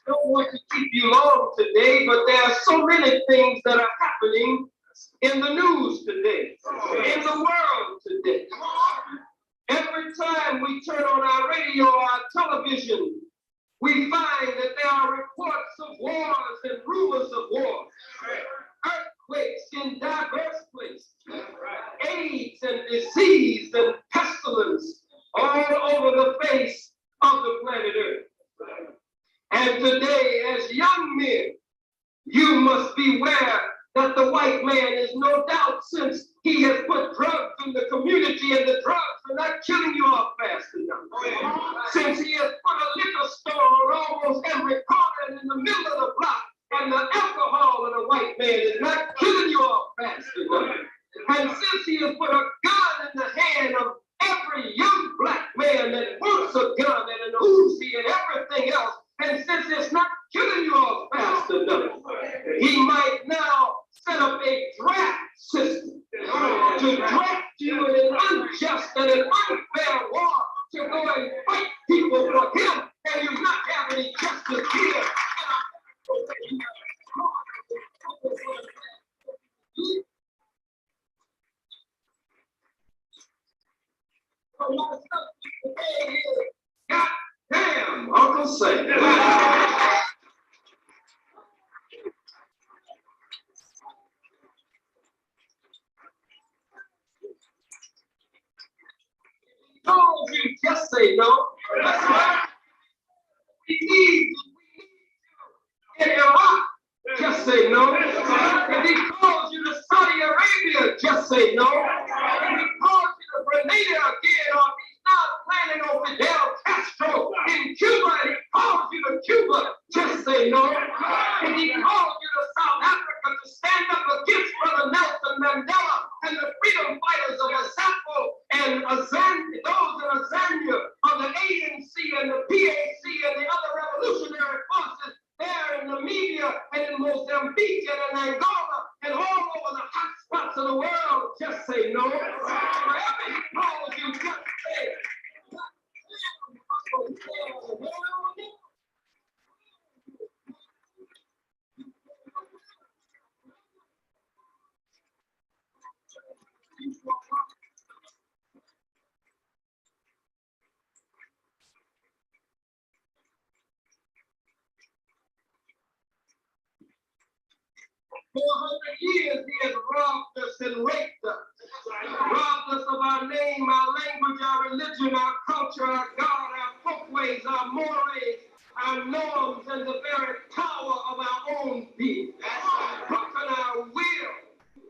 don't want to keep you long today, but there are so many things that are happening in the news today, in the world today. Every time we turn on our radio or our television, we find that there are reports of wars and rumors of wars, earthquakes in diverse places, AIDS and disease and pestilence all over the face of the planet Earth. And today, as young men, you must beware that the white man is no doubt, since he has put drugs in the community and the drugs are not killing you off fast enough. Since he has put a liquor store almost every corner in the middle of the block, and the alcohol in a white man is not killing you off fast enough. And since he has put a gun in the hand of every young black man that wants a gun and an Uzi and everything else, and since it's not killing you off fast enough, he might now set up a draft system to draft you in an unjust and an unfair war to go and fight people for him, and you not have any justice here. God damn, Uncle Sam. Told you, just say no. That's right. We need you in Iraq, just say no. If he calls you to Saudi Arabia, just say no. If he calls you to Grenada again, or if he's not planning on Fidel Castro in Cuba, and he calls you to Cuba, just say no. If he calls you to South Africa to stand up against Brother Nelson Mandela and the freedom fighters of Azampo and Azania, those in Azania, of the ANC and the PAC and the other revolutionary forces there in Namibia and in Mozambique and in Angola and all over the hot spots of the world, just say no. Wherever he calls you, just say For 100 years, he has robbed us and raped us, robbed us of our name, our language, our religion, our culture, our God, our folkways, our mores, our norms, and the very power of our own being. Broken our will,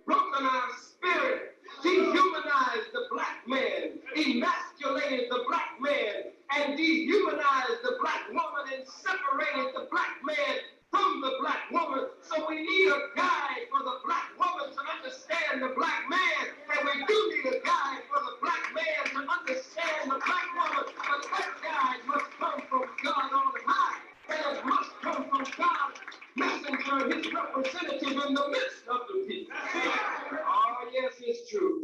broken our spirit, dehumanized the black man, emasculated the black man, and dehumanized the black woman and separated the black man from the black woman. So we need a guide for the black woman to understand the black man, and we do need a guide for the black man to understand the black woman. But that guide must come from God on high, and it must come from God's messenger, his representative in the midst of the people. Oh, yes, it's true.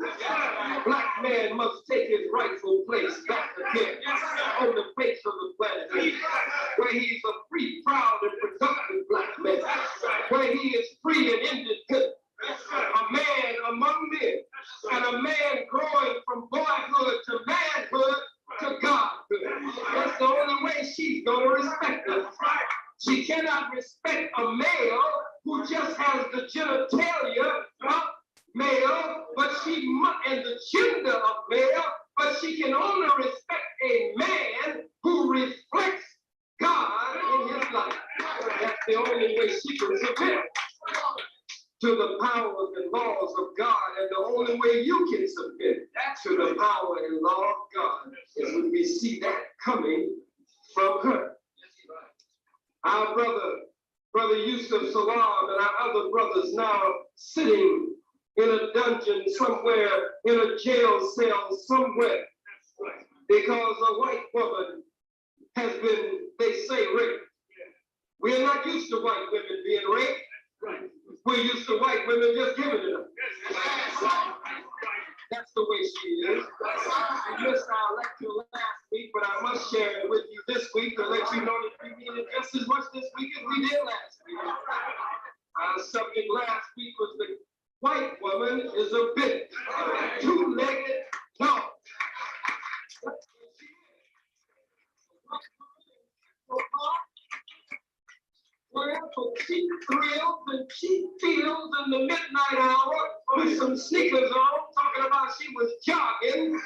Black man must take his rightful place back again on the face of the planet, where he's a free, proud, and productive black man, where he is free and independent, a man among men, and a man growing from boyhood to manhood to godhood. That's the only way she's going to respect us. She cannot respect a male who just has the genitalia of male, but she and the gender of male, but she can only respect a man who reflects God in his life. That's the only way she can submit to the powers and laws of God, and the only way you can submit to the power and law of God is when we see that coming from her. Our brother Yusuf Salam, and our other brothers now sitting in a dungeon somewhere, in a jail cell somewhere, because a white woman has been, they say, raped. We are not used to white women being raped. We're used to white women just giving it up. That's the way she is. I missed our lecture last week, but I must share it with you this week to let you know that we need it just as much this week subject last week was the white woman is a bit two-legged dog. For cheap thrills and cheap feels in the midnight hour with some sneakers on, talking about she was jogging.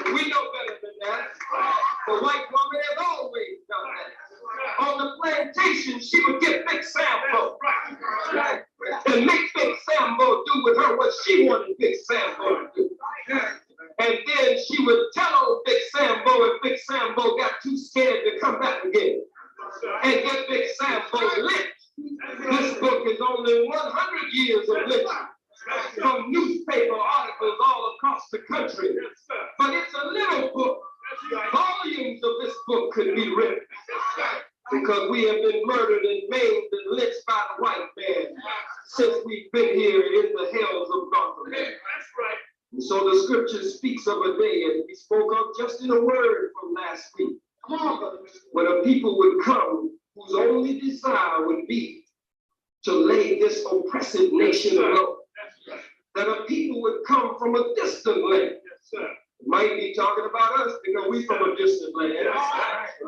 We know better than that. The white woman has always done that. On the plantation, she would get Big Sambo. And make Big Sambo do with her what she wanted Big Sambo to do. And then she would tell old Big Sambo if Big Sambo got too scared to come back again. And get Big Sambo lit. This book is only 100 years of literature from newspaper articles all across the country. But it's a little book. Volumes of this book could be written because we have been murdered and maimed and lynched by the white man since we've been here in the hells of Gotham. That's right. And so the scripture speaks of a day, and we spoke of just in a word from last week, when a people would come whose only desire would be to lay this oppressive nation low. That a people would come from a distant land. Might be talking about us because we from a distant land.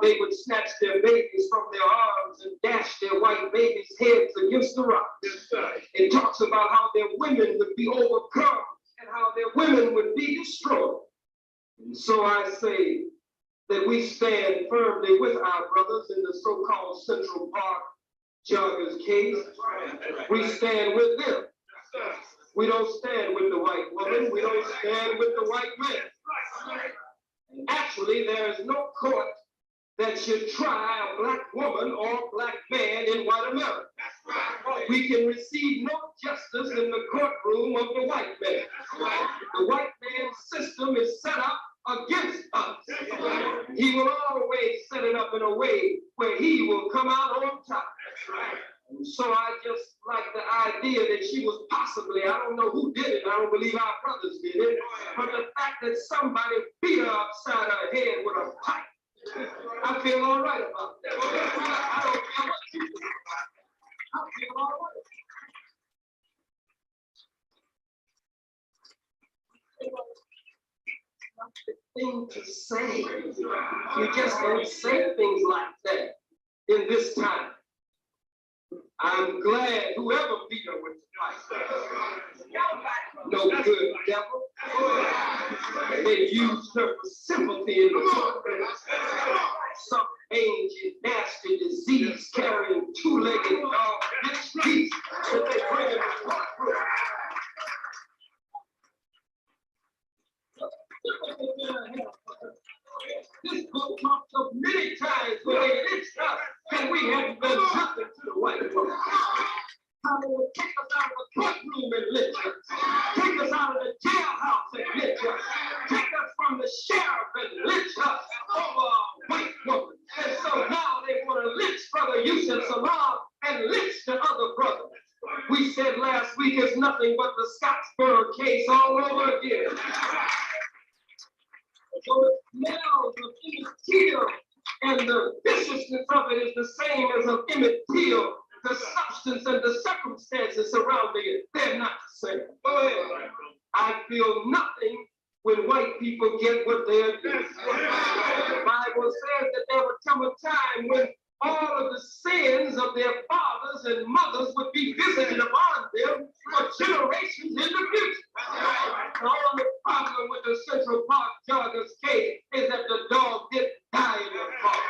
They would snatch their babies from their arms and dash their white babies' heads against the rocks. It talks about how their women would be overcome and how their women would be destroyed. And so I say that we stand firmly with our brothers in the so-called Central Park joggers case. We stand with them. We don't stand with the white woman. We don't stand with the white man. Actually, there is no court that should try a black woman or black man in white America. We can receive no justice in the courtroom of the white man. The white man's system is set up against us. He will always set it up in a way where he will come out on top. And so I just like the idea that she was possibly, I don't know who did it, I don't believe our brothers did it, but the fact that somebody beat her upside her head with a pipe, I feel all right about that. I don't care what you do. I feel all right. Thing to say. You just don't say things like that in this time. I'm glad whoever beat her with the pipe. No good devil. They used her for sympathy in the courtroom. Some ancient, nasty, disease-carrying, two-legged dog, bitch beast that they bring in the courtroom. This book talks of many times when they lynched us and we hadn't done nothing to the white woman. How they would take us out of the courtroom and lynch us. Take us out of the jailhouse and lynch us. Take us from the sheriff and lynch us over a white woman. And so now they want to lynch Brother Yusuf Salam and lynch the other brother. We said last week it's nothing but the Scottsboro case all over again. So the smells of Emmett Till and the viciousness of it is the same as of Emmett Till. The substance and the circumstances surrounding it, they're not the same. I feel nothing when white people get what they're doing. The Bible says that there would come a time when all of the sins of their fathers and mothers would be visited upon them for generations in the future. The only problem with the Central Park joggers case is that the dog didn't die in the park.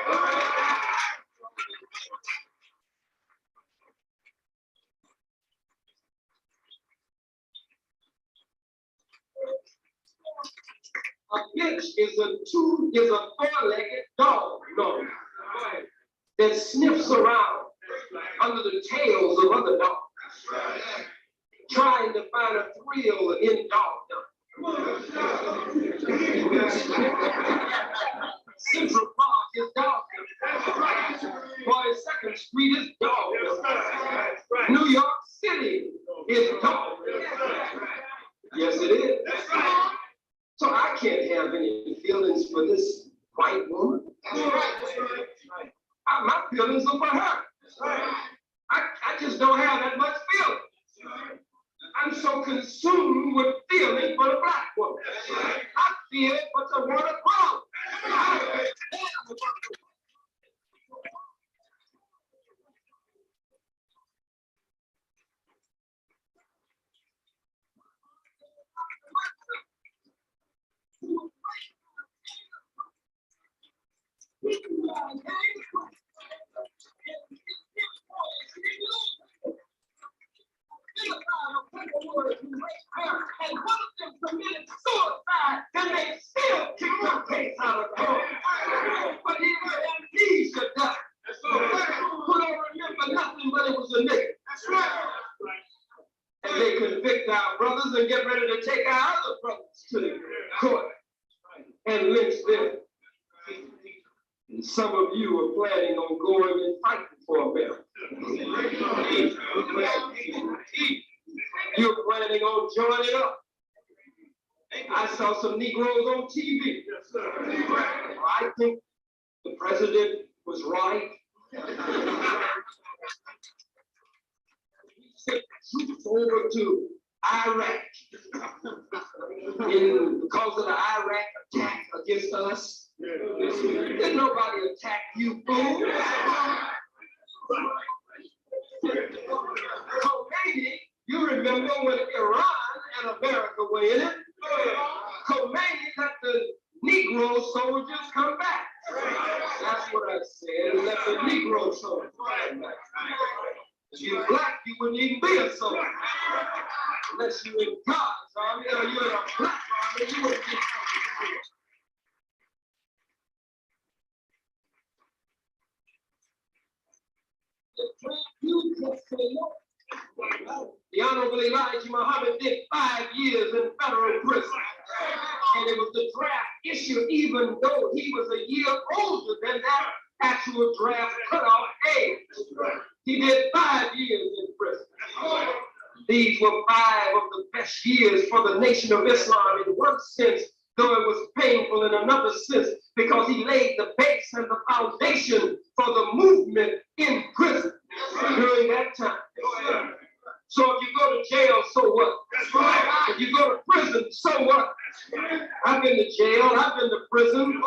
A bitch is a four-legged dog, that sniffs around under the tails of other dogs, trying to find a thrill in dogdom. Central Park is dogdom. 42nd Street is dogdom. New York City is dogdom. Yes, it is. So I can't have any feelings for this white woman. My feelings are for her. I consumed with feeling for the black woman. I feel it, but I want to grow. And one of them committed suicide, and they still kick the case out of court. But he had amnesia died. Who don't remember nothing but it was a nigga. That's right. And they convict our brothers and get ready to take our other brothers to the court and lynch them. And some of you are planning on going and fighting for America. You're planning on joining up. I saw some Negroes on TV. I think the president was right. We sent troops over to Iraq because of the Iraq attack against us. Did nobody attack you, fool? Khomeini, you remember when Iran and America were in it? Khomeini let the Negro soldiers come back. That's what I said. Let the Negro soldiers come back. If you're black, you wouldn't even be a soldier. Unless you're in God's army or you're in a black army, you wouldn't be a soldier. The Honorable Elijah Muhammad did 5 years in federal prison. And it was the draft issue, even though he was a year older than that actual draft cutoff age. He did 5 years in prison. These were 5 of the best years for the Nation of Islam in one sense, though it was painful in another sense, because he laid the base and the foundation for the movement in prison during that time. So if you go to jail, so what? If you go to prison, so what? I've been to jail, I've been to prison,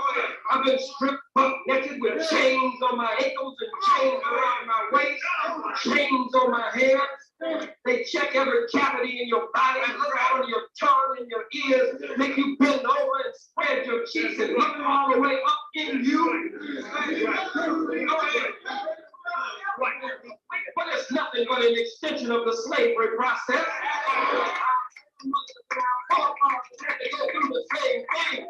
I've been stripped butt naked with chains on my ankles and chains around my waist, chains on my hands. They check every cavity in your body, look out on your tongue and your ears, make you bend over and spread your cheeks and look all the way up in you. But it's nothing but an extension of the slavery process. They go through the same thing.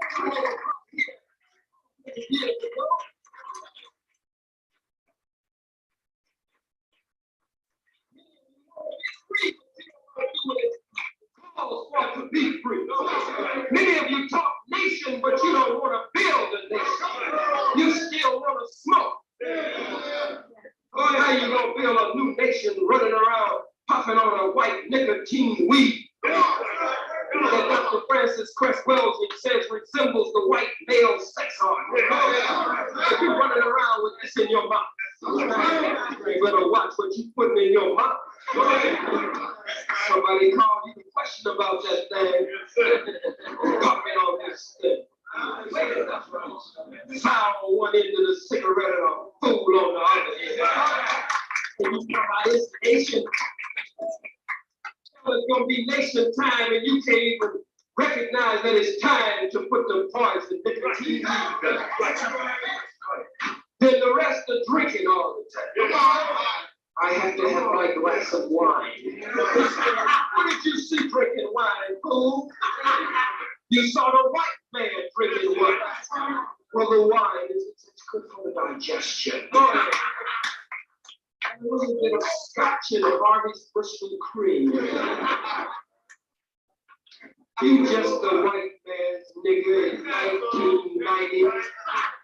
To be free. Many of you talk nation, but you don't want to build a nation. You still want to smoke. How you gonna build a new nation running around puffing on a white nicotine weed that Dr. Francis Cress Wellesley says resembles the white male sex hormone? You're running around with this in your mouth. You better watch what you putting in your mouth. Somebody called you to question about that thing. Puffing on this thing. Foul one end of the cigarette and a fool on the other end. And you talk about this nation. It's going to be nation time and you can't even recognize that it's time to put the poison nicotine. Then the rest are drinking all the time. I have to have my glass of wine. What did you see drinking wine, fool? You saw the white man drinking wine. Well, the wine it's good for the digestion. A little bit of scotch and Harvey's Bristol cream. You just a white man's nigga in 1990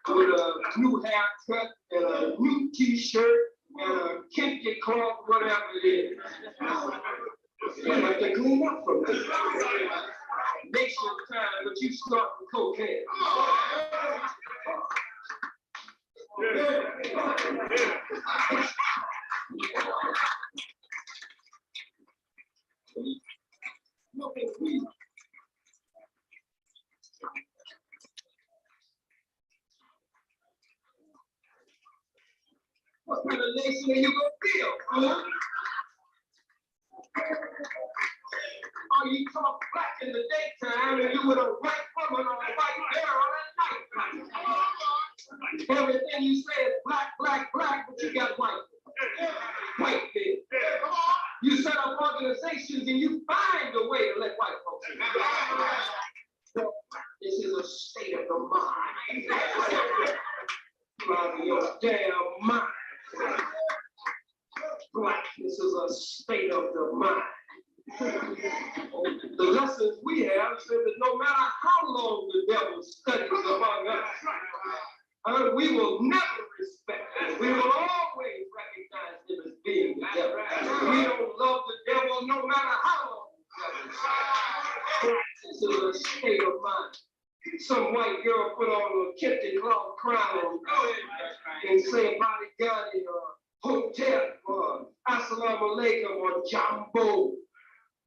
with a new haircut and a new t-shirt and a kinky cloth, whatever it is. You have to clean up from this. Nation time, but you snorting cocaine. Or you talk black in the daytime and you with a white woman or a white girl at night. Everything you say is black, black, black, but you got white. White men. You set up organizations and you find a way to let white folks in. This is a state of the mind. You out of your damn mind. Blackness is a state of the mind. The lessons we have said that no matter how long the devil studies among us, we will never respect him. We will always recognize him as being the devil. We don't love the devil no matter how long the devil. This is a state of mind. Some white girl put on a kente cloth crown and say bodyguard hotel or assalamu alaikum or jumbo.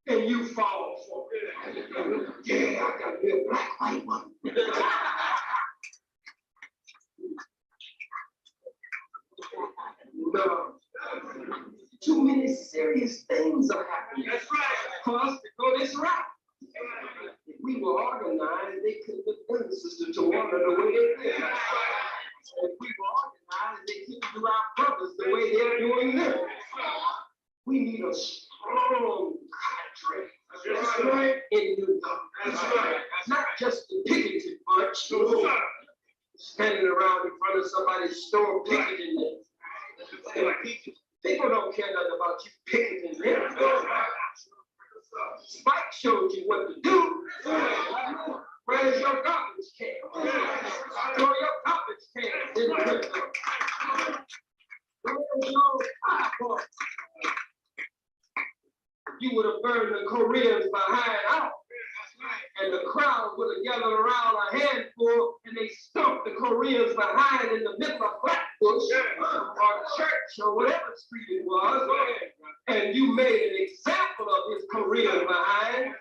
And you fall for it. Yeah, I gotta be a black white one. No. Too many serious things are happening. That's right. For us to go this route. If we were organized, they could put them sister to water the way they did. If we were organized, they couldn't do our brothers the way they're doing them. We need a strong cadre. That's right. In New York. That's right. Not just the picketed bunch standing around in front of somebody's store picketing them. People don't care nothing about you picketing them. Spike showed you what to do. Where's your garbage can? Throw your garbage can in the window. Where's your iPod? You would have burned the Koreans behind out. And the crowd would have gathered around a handful and they stumped the Koreans behind in the middle of Flatbush or church or whatever street it was. And you made an example of his Korean behind,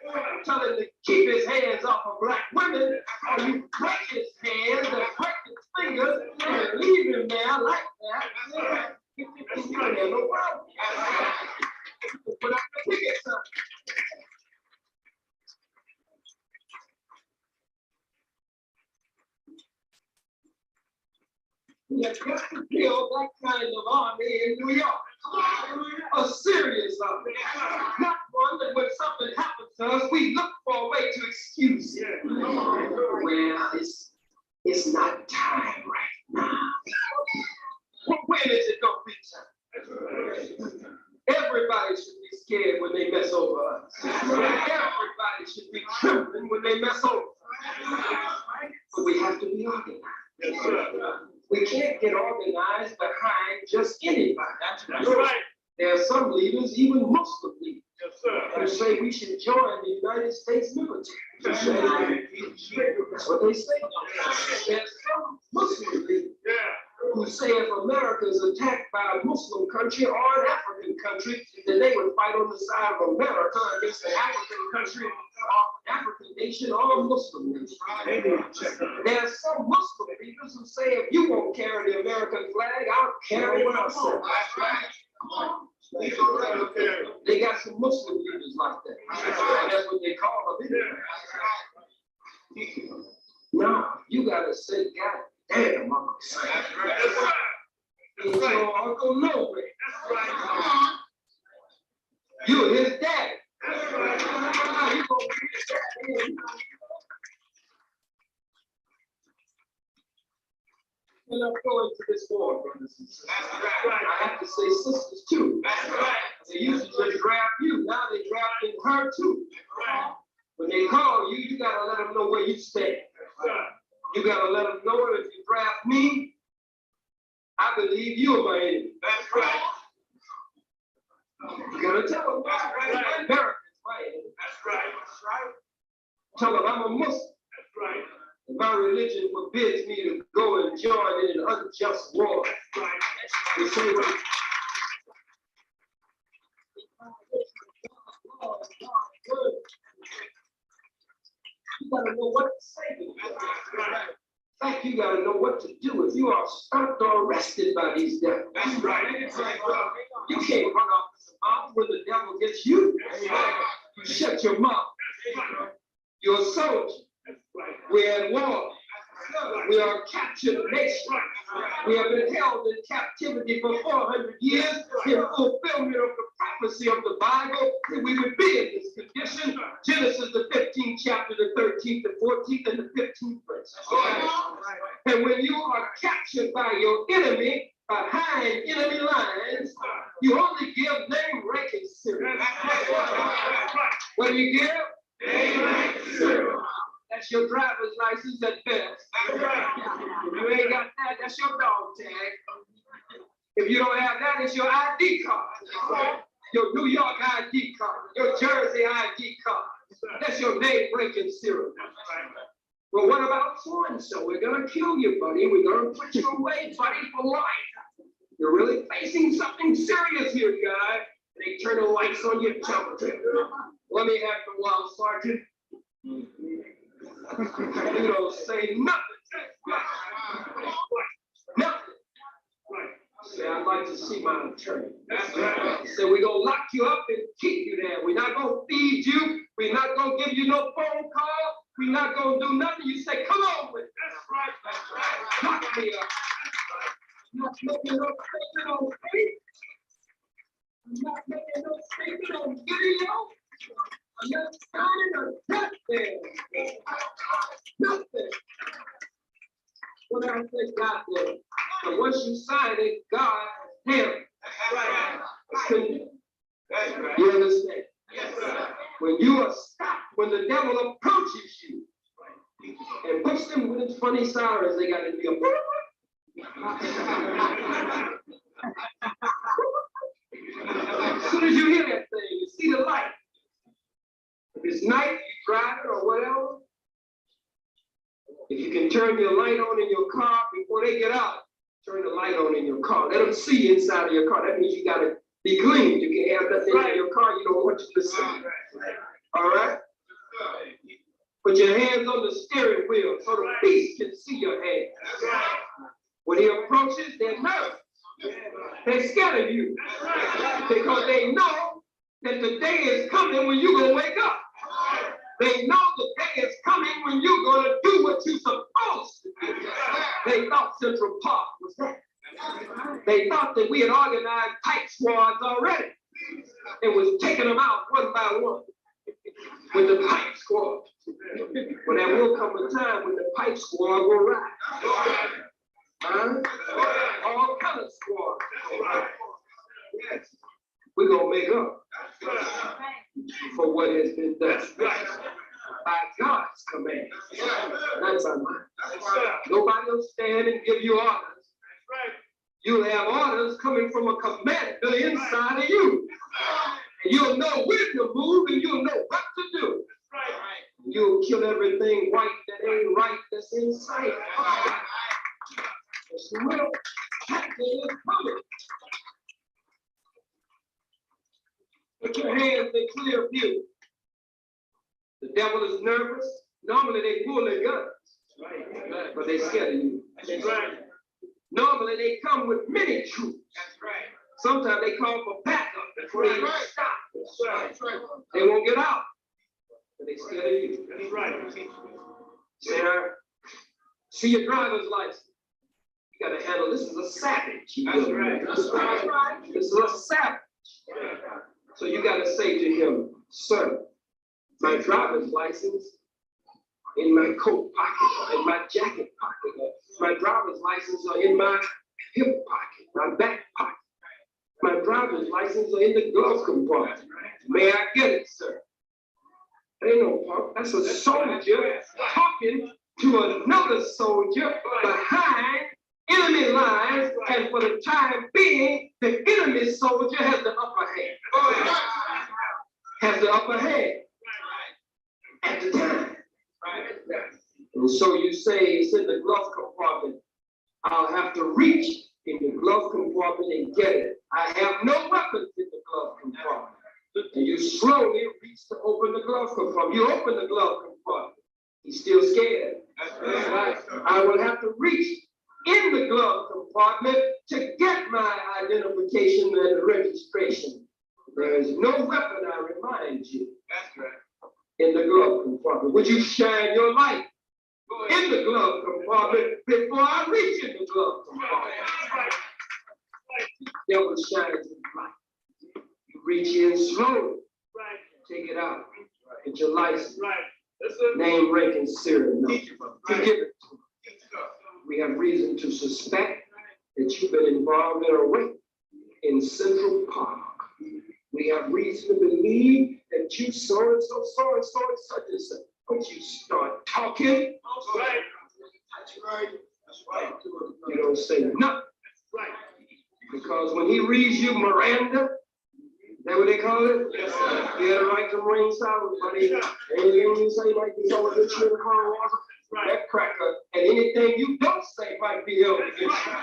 telling him to keep his hands off of black women, or you break his hands and break his fingers and leave him there like that. You ain't have no problem. But I think it's we have got to build that kind of army in New York. A serious army. Not one that when something happens to us, we look for a way to excuse it. Well, it's not time right now. Well, when is it going to be time? Everybody should be scared when they mess over us. Everybody should be trembling when they mess over us. But we have to be organized. Yes, sir. We can't get organized behind just anybody. That's right. There are some leaders, even Muslim leaders, who say we should join the United States military. That's what they say. There's some Muslim leaders who say if America is attacked by a Muslim country or an African country, then they would fight on the side of America against the African country or African nation or a Muslim nation. There are some Muslim leaders who say if you won't carry the American flag, I'll carry it myself. They got some Muslim leaders like that. That's what they call them. No, you gotta say, God damn, I'm excited. That's right. That's right. So Uncle Nowhere. That's right. You're his daddy. That's right. You gonna be his daddy. When I'm going to this war, brothers and sisters, I have to say sisters too. That's right. They used to just draft you. Now they drafting her too. Right. When they call you, you gotta let them know where you stand. Right. You gotta let them know if you draft me, I believe you're my enemy. That's right. You gotta tell them that's right. Americans, my enemy. That's right. That's right. Tell them I'm a Muslim. That's right. And my religion forbids me to go and join in an unjust war. That's right. They say what? You gotta know what to say. In fact, you gotta know what to do if you are stopped or arrested by these devils. That's right. You can't run off the mouth when the devil gets you. You shut your mouth. You're a soldier. We're at war. We are a captured nation. We have been held in captivity for 400 years in fulfillment of the prophecy of the Bible that we would be in this condition. Genesis, the 15th chapter, the 13th, the 14th, and the 15th verse. And when you are captured by your enemy, behind enemy lines, you only give name ranking cereal. What do you give? Name ranking cereal. That's your driver's license at best. If you ain't got that, that's your dog tag. If you don't have that, it's your ID card. Your New York ID card, your Jersey ID card. That's your name-breaking cereal. Well, what about so-and-so? We're going to kill you, buddy. We're going to put you away, buddy, for life. You're really facing something serious here, guy. They turn the lights on you, jump. Let me have the wild sergeant. You don't say nothing. Nothing. Say, I'd like to see my attorney. Say, we're going to lock you up and keep you there. We're not going to feed you. We're not going to give you no phone call. We're not going to do nothing. You say, come on with it. That's right. Lock me up. I'm not making no statement on faith. I'm not making no statement on video. I'm not signing a nothing. Nothing. What I say, God did. But once you sign it, God has him. You understand? When you are stopped, when the devil approaches you and puts them with his funny sirens, they got to be a as soon as you hear that thing, you see the light. If it's night, you drive it or whatever. If you can turn your light on in your car before they get out, turn the light on in your car. Let them see inside of your car. That means you got to be clean. You can have nothing in your car you don't want you to see. All right? Put your hands on the steering wheel so the beast can see your hands. When he approaches, they're nervous. They're scared of you because they know that the day is coming when you're going to wake up. They know the day is coming when you're going to do what you're supposed to do. They thought Central Park was that. They thought that we had organized pipe squads already and was taking them out one by one with the pipe squad. But there will come a time when the pipe squad will rise. All kind of squads. Yes. We're going to make up for what has been done by God's command. That's our mind. Nobody will stand and give you orders. You'll have orders coming from a commander inside of you. And you'll know when to move and you'll know what to do. You'll kill everything white that ain't right that's in sight. It's real. Captain is coming. Put your hands in clear view. The devil is nervous. Normally they pull their guns, but they're scared of you. Normally they come with many troops. Sometimes they call for backup before they stop. They won't get out, but they're scared of you. Sarah, see your driver's license. You got to handle this is a savage. This is a savage. So you got to say to him, sir, my driver's license in my coat pocket, in my jacket pocket. My driver's license are in my hip pocket, my back pocket. My driver's license are in the glove compartment. May I get it, sir? Ain't no punk. That's a soldier talking to another soldier behind enemy lines, and for the time being, the enemy soldier has the upper hand. Has the upper hand at the time. And so you say it's in the glove compartment. I'll have to reach in the glove compartment and get it. I have no weapons in the glove compartment. And you slowly reach to open the glove compartment. You open the glove compartment. He's still scared. I will have to reach in the glove compartment to get my identification and registration. There's no weapon, I remind you. That's right. In the glove compartment. Would you shine your light in the glove compartment before I reach in the glove compartment? Right. The devil shines his light. You reach in slowly. Right. Take it out. Get your license. Right. Name, rank, and serial number. Give it to him. We have reason to suspect that you've been involved in a rape in Central Park. We have reason to believe that you so and so, so and so, and such and such. But you start talking. That's right. That's right. That's right. You don't say nothing. That's right. Because when he reads you Miranda, is that what they call it? Yes, sir. You had a right to remain silent, buddy. Anything you say might be held against you in the court of law. That cracker, and anything you don't say might be held against you.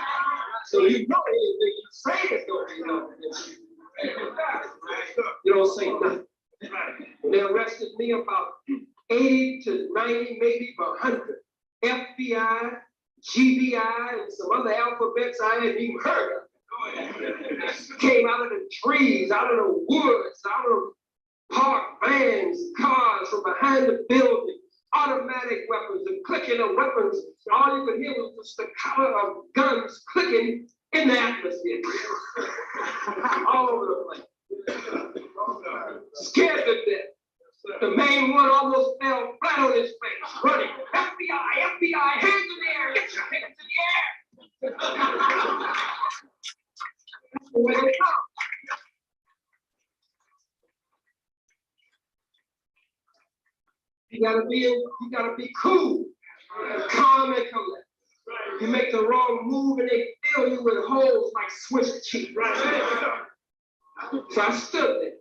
So you know anything you say is going to be held against you. You don't say nothing. They arrested me about 80 to 90, maybe 100. FBI, GBI, and some other alphabets I hadn't even heard of. Came out of the trees, out of the woods, out of parked vans, cars from behind the building, automatic weapons, the clicking of weapons. All you could hear was the staccato of guns clicking in the atmosphere. All over the place. Scared to death. The main one almost fell flat on his face, running. FBI, FBI, hands in the air, get your hands in the air. That's the way they come. You gotta be cool, calm and collected. You make the wrong move and they fill you with holes like Swiss cheese. So I stood there.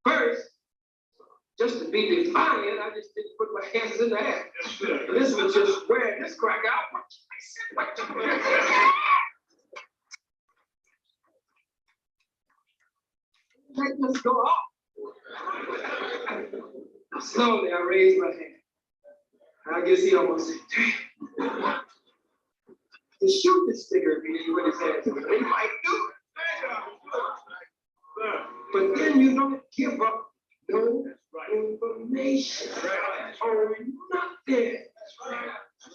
First, just to be defiant, I just didn't put my hands in the air. This was just wearing this crack out. Let us go off. Slowly, I raised my hand. I guess he almost said, damn. To shoot this figure with his hands, he might do it. But then you don't give up no information or nothing.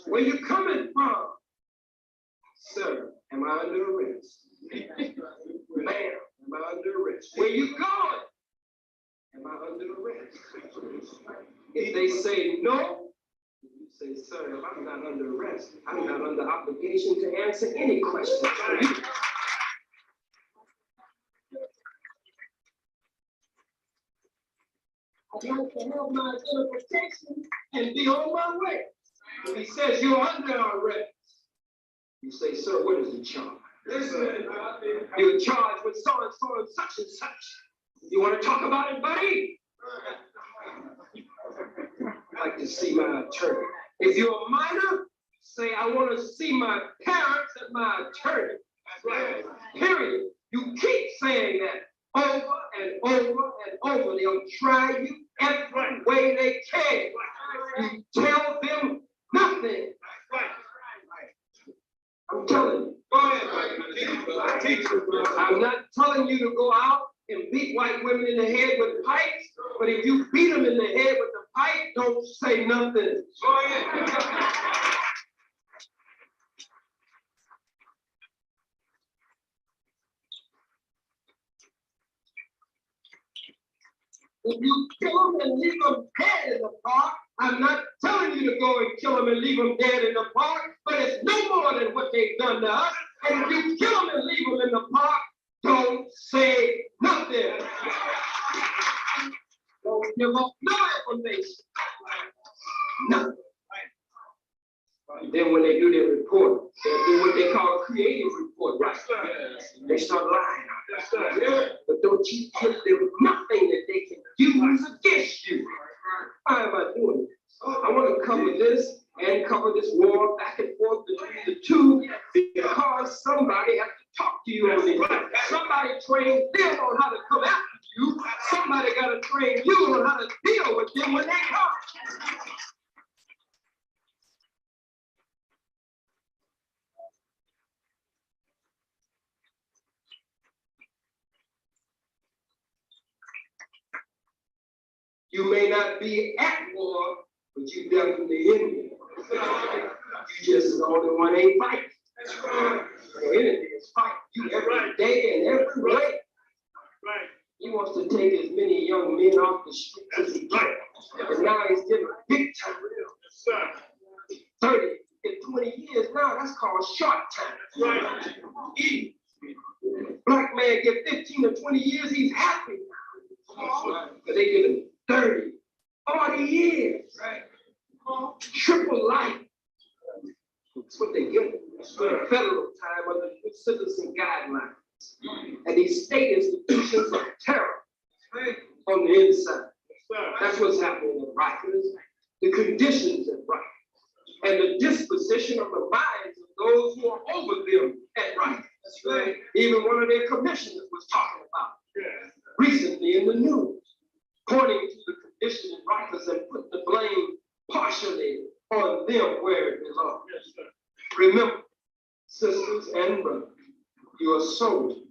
Where you coming from? Sir, am I under arrest? Ma'am, am I under arrest? Where you going? Am I under arrest? If they say no, you say, sir, if I'm not under arrest, I'm not under obligation to answer any questions. I'd like to have my identification and be on my way. If he says you're under arrest, you say, sir, what is the charge? Listen, you're charged with so and so and such and such. You want to talk about it, buddy? I'd like to see my attorney. If you're a minor, say, I want to see my parents and my attorney. That's right. Period. You keep saying that over and over and over. They'll try you every way they can. You tell them nothing. I'm telling you. Go ahead. I'm not telling you to go out and beat white women in the head with pipes, but if you beat them in the head with the pipe, don't say nothing. Go ahead. If you kill them and leave them dead in the park, I'm not telling you to go and kill them and leave them dead in the park, but it's no more than what they've done to us. And if you kill them and leave them in the park, don't say nothing. Don't give up no information. Nothing. And then when they do their report, they'll do what they call a creative report. Right? They start lying. But don't you give them nothing that they can use against you. Why am I doing this? I want to cover this and cover this war back and forth between the two because somebody has to talk to you on this. Somebody trained them on how to come after you. Somebody got to train you on how to deal with them when they come. You may not be at war, but you definitely in war. You just the only one ain't fighting. The enemy is fighting you every day and every way. He wants to take as many young men off the streets as he can. And now he's getting big time. 30 and 20 years now, that's called short time. Black man get 15 or 20 years, he's happy now. But they give him 30, 40 years. Triple life. That's what they give him. Federal time under the citizen guidelines. And these state institutions are terror on the inside. That's what's happening in Rikers. The conditions at Rikers and the disposition of the minds of those who are over them at Rikers. Even one of their commissioners was talking about it recently in the news, pointing to the condition in Rikers and putting the blame partially on them where it belongs. Remember, sisters and brothers, you are soldiers.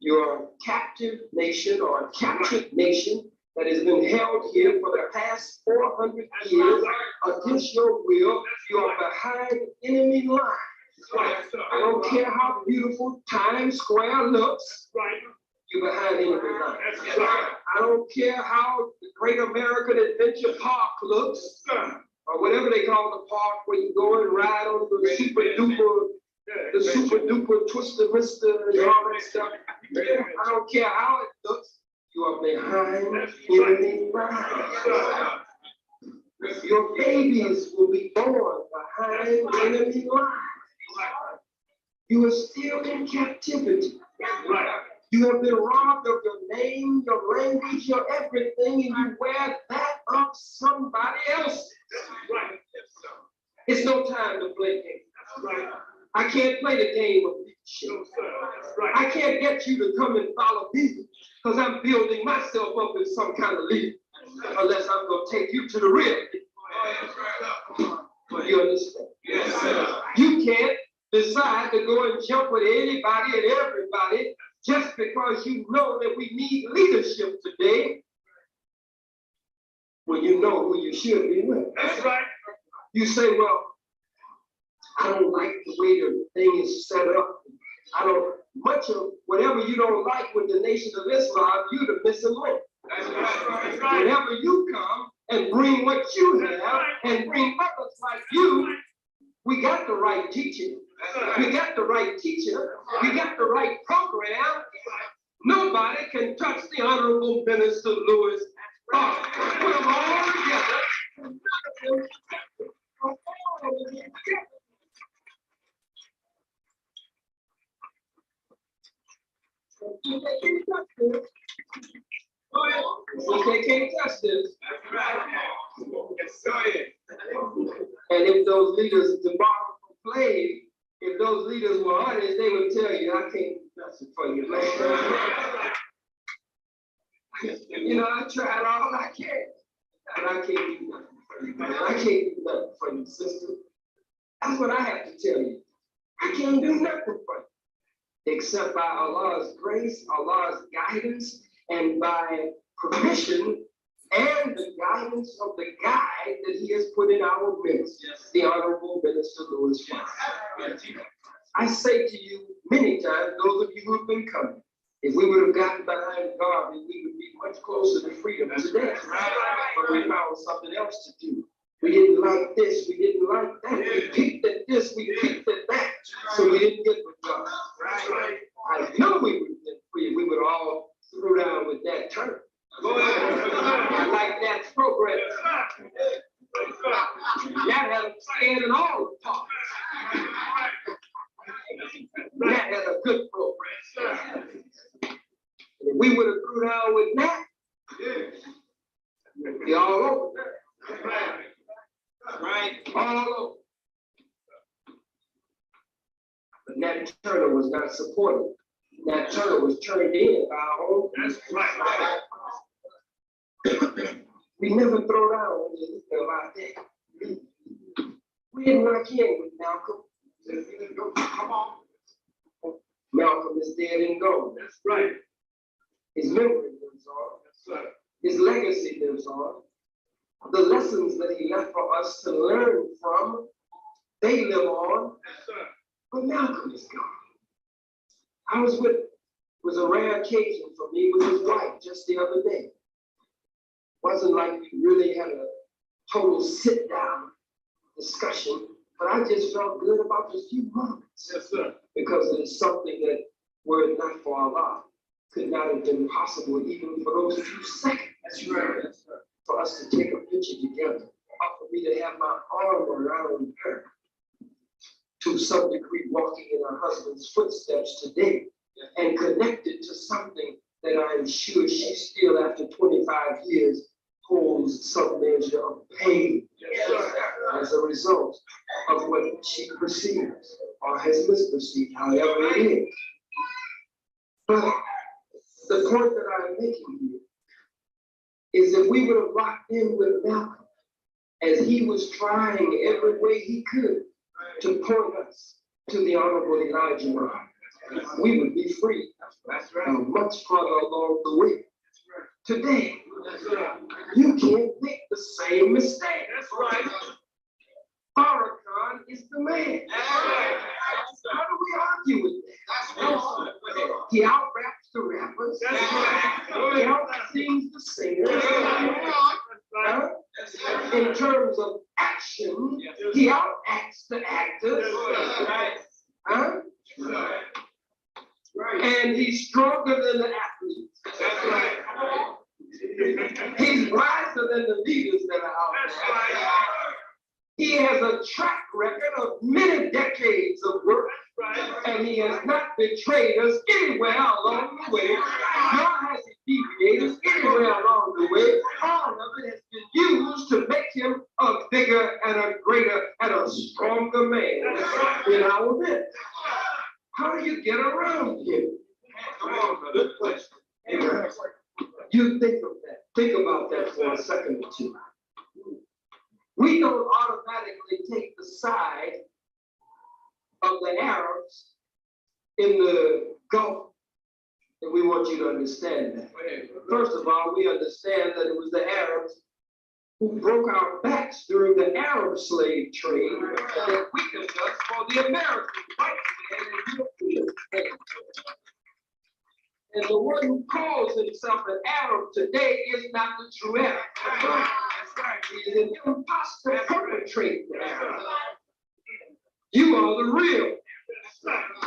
You are a captive nation or a captured nation that has been held here for the past 400 years against your will. You are behind enemy lines. I don't care how beautiful Times Square looks. You're behind enemy lines. I don't care how the Great American Adventure Park looks, or whatever they call the park where you go and ride on the super duper twister mister and all that stuff. I don't care how it looks, you are behind enemy lines. Your babies will be born behind enemy lines. You are still in captivity. You have been robbed of your name, your language, your everything, and you wear that of somebody else. It's no time to play games. I can't play the game of leadership. I can't get you to come and follow me because I'm building myself up as some kind of leader, unless I'm going to take you to the real. You understand? You can't decide to go and jump with anybody and everybody just because you know that we need leadership today when you know who you should be with. That's right. You say, well, I don't like the way the thing is set up. I don't, much of whatever you don't like with the Nation of Islam, you're the missing link. That's right. Whenever you come and bring what you have and bring others like you, we got the right teaching. We got the right teacher. We got the right program. Nobody can touch the Honorable Minister Lewis. Put them all together. They can't touch this. And if those leaders, to borrow from Play, if those leaders were honest, they would tell you, I can't do nothing for you, man. You know, I tried all I can, and I can't do nothing for you, man. I can't do nothing for you, sister. That's what I have to tell you. I can't do nothing for you, except by Allah's grace, Allah's guidance, and by permission and the guidance of the guide that he has put in our midst, the Honorable Minister Lewis. I say to you many times, those of you who have been coming, if we would have gotten behind God, we would be much closer to freedom today. But we found something else to do. We didn't like this, we didn't like that. We picked at this, we picked at that. So we didn't get with God. I know we would have been free. We would all throw down with that term. I like that program. That had a stand in all the parts. That had a good program. If we would have threw down with that, we'd be all over there. Right? All over. But Nat Turner was not supported. Nat Turner was turned in by our own. That's right. We never throw down about that. We didn't lock in with Malcolm. Come on. Malcolm is dead and gone. That's right. His memory lives on. That's right. His legacy lives on. The lessons that he left for us to learn from, they live on. But Malcolm is gone. I was with, it was a rare occasion for me with his wife just the other day. Wasn't like we really had a total sit-down discussion, but I just felt good about just a few moments. Yes, sir. Because it is something that, were it not for Allah, could not have been possible even for those few seconds. That's right. Yes, sir. For us to take a picture together, or for me to have my arm around her, to some degree walking in her husband's footsteps today, and connected to something that I'm sure she still, after 25 years, holds some measure of pain as a result of what she perceives or has misperceived, however it is. But the point that I'm making here is that we would have locked in with Malcolm as he was trying every way he could to point us to the Honorable Elijah Muhammad, we would be free. That's right. Much further along the way. Today, you can't make the same mistake. That's right. Farrakhan is the man. How do we argue with that? He out-raps the rappers. He out-sings the singers. In terms of action, he out-acts the actors. And he's stronger than the athletes. He's wiser than the leaders that are out there. He has a track record of many decades of work, and he has not betrayed us anywhere along the way, nor has he deviated us anywhere along the way. All of it has been used to make him a bigger and a greater and a stronger man in our midst. How do you get around him? Good question. You think of that. Think about that for a second or two. We don't automatically take the side of the Arabs in the Gulf, and we want you to understand that. First of all, we understand that it was the Arabs who broke our backs during the Arab slave trade that weakened us for the American white man and European. And the one who calls himself an Arab today is not the true Arab. That's right. He is an imposter perpetrator. You are the real.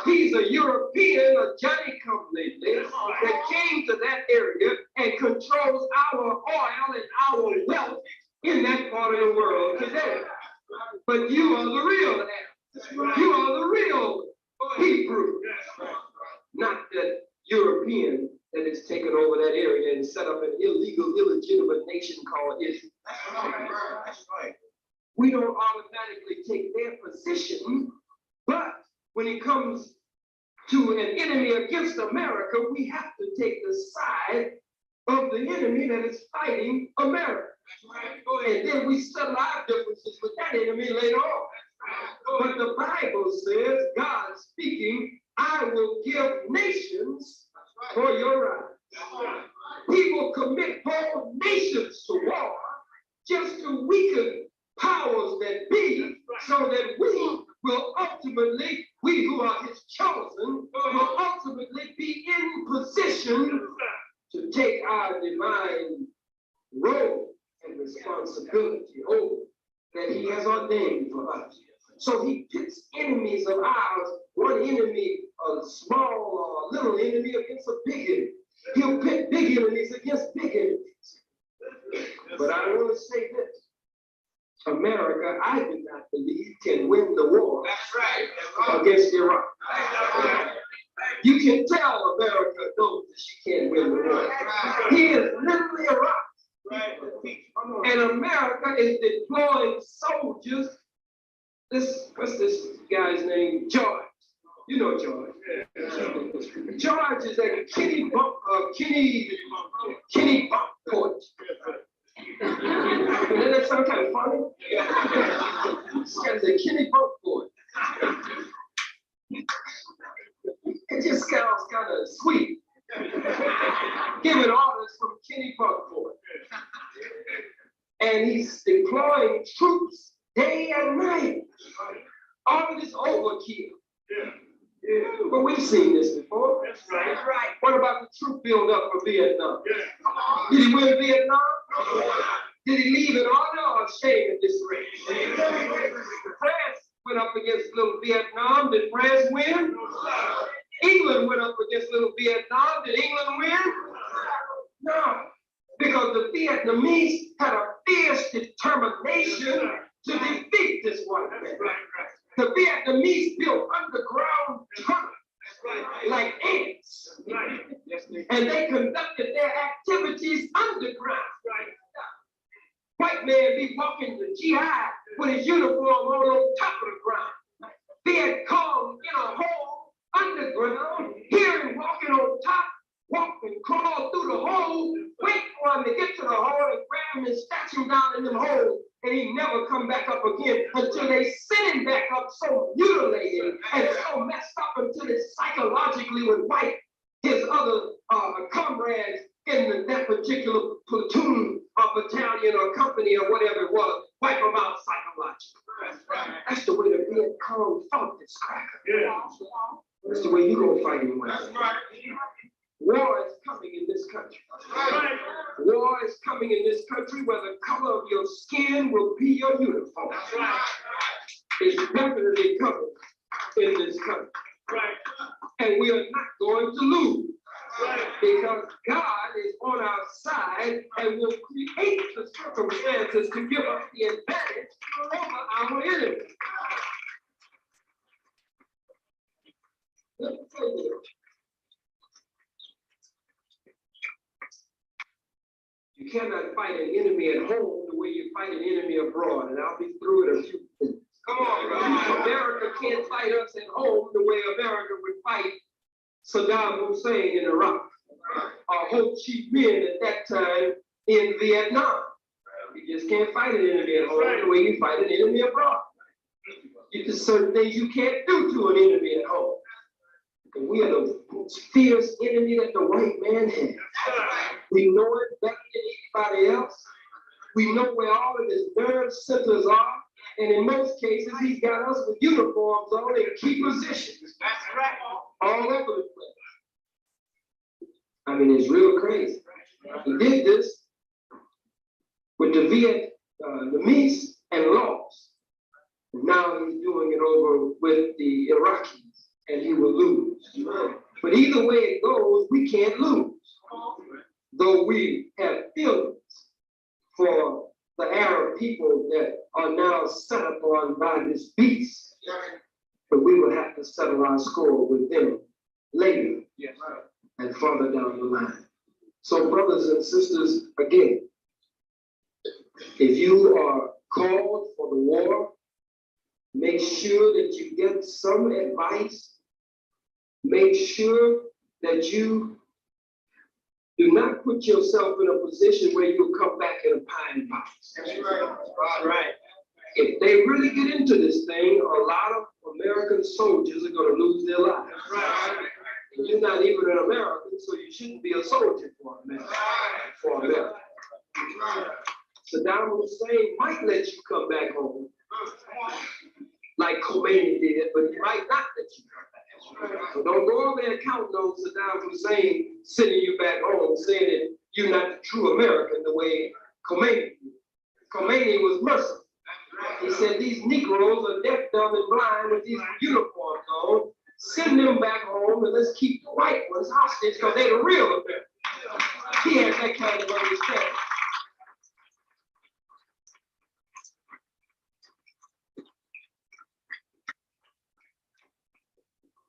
He's a European, a Johnny-come-lately, that came to that area and controls our oil and our wealth in that part of the world today. But you are the real Arab. You are the real Hebrew. Not that European that has taken over that area and set up an illegal, illegitimate nation called Israel. That's right. We don't automatically take their position, but when it comes to an enemy against America, we have to take the side of the enemy that is fighting America. And then we settle our differences with that enemy later on. But the Bible says, God speaking, I will give nations for your right. He will commit whole nations to war just to weaken powers that be, so that we will ultimately, we who are his chosen, will ultimately be in position to take our divine role and responsibility over that he has ordained for us. So he pits enemies of ours, one enemy, a small or little enemy against a big enemy. He'll pit big enemies against big enemies. But I want to say this. America, I do not believe, can win the war against Iraq. You can tell America knows that she can't win the war. He is literally Iraq. And America is deploying soldiers. What's this guy's name? George. You know George. George is at Kenny Bunkport. Doesn't that sound kind of funny? This guy's at Kenny Bunkport. It just sounds kind of sweet. Giving orders from Kenny Bunkport. And he's deploying troops day and night. All of this overkill. But we've seen this before. That's right. What about the troop build-up for Vietnam? Did he win Vietnam? Did he leave it honor or shame at this rate? France went up against little Vietnam. Did France win? England went up against little Vietnam. Did England win? No. Because the Vietnamese had a fierce determination to defeat this white man. The Vietnamese built underground tunnels like ants. And they conducted their activities underground. White man be walking the GI with his uniform on top of the ground. Viet Cong in a hole underground, here him walking on top, walk and crawl through the hole, wait for him to get to the hole and grab him and stash him down in them holes. And he never come back up again until they sent him back up so mutilated and so messed up until it psychologically would wipe his other comrades in that particular platoon or battalion or company or whatever it was, wipe them out psychologically. That's the way the Viet Cong fought this cracker. That's the way you're going to fight him. War is coming in this country. War is coming in this country where the color of your skin will be your uniform. It's definitely coming in this country. And we are not going to lose. Because God is on our side and will create the circumstances to give us the advantage over our enemies. Let me tell you. You cannot fight an enemy at home the way you fight an enemy abroad, and I'll be through it in a few minutes. Come on, America can't fight us at home the way America would fight Saddam Hussein in Iraq, or Ho Chi Minh at that time in Vietnam. You just can't fight an enemy at home the way you fight an enemy abroad. There's certain things you can't do to an enemy at home. And we are the most fierce enemy that the white man has. We know it better than anybody else. We know where all of his nerve centers are. And in most cases, he's got us with uniforms on in key positions. That's right. All over the place. I mean, it's real crazy. He did this with the Vietnamese and lost. And now he's doing it over with the Iraqis. And he will lose. But either way it goes, we can't lose. Though we have feelings for the Arab people that are now set upon by this beast. But we will have to settle our score with them later and further down the line. So brothers and sisters, again, if you are called for the war, make sure that you get some advice. Make sure that you do not put yourself in a position where you'll come back in a pine box. That's right. If they really get into this thing, a lot of American soldiers are going to lose their lives. And you're not even an American, so you shouldn't be a soldier for America. Saddam Hussein might let you come back home, like Khomeini did, but he might not let you come back. So don't go over there counting on Saddam Hussein sending you back home, saying that you're not the true American the way Khomeini did. Khomeini was merciful. He said these Negroes are deaf, dumb, and blind with these uniforms on. Send them back home and let's keep the white ones hostage because they're the real Americans. He had that kind of understanding.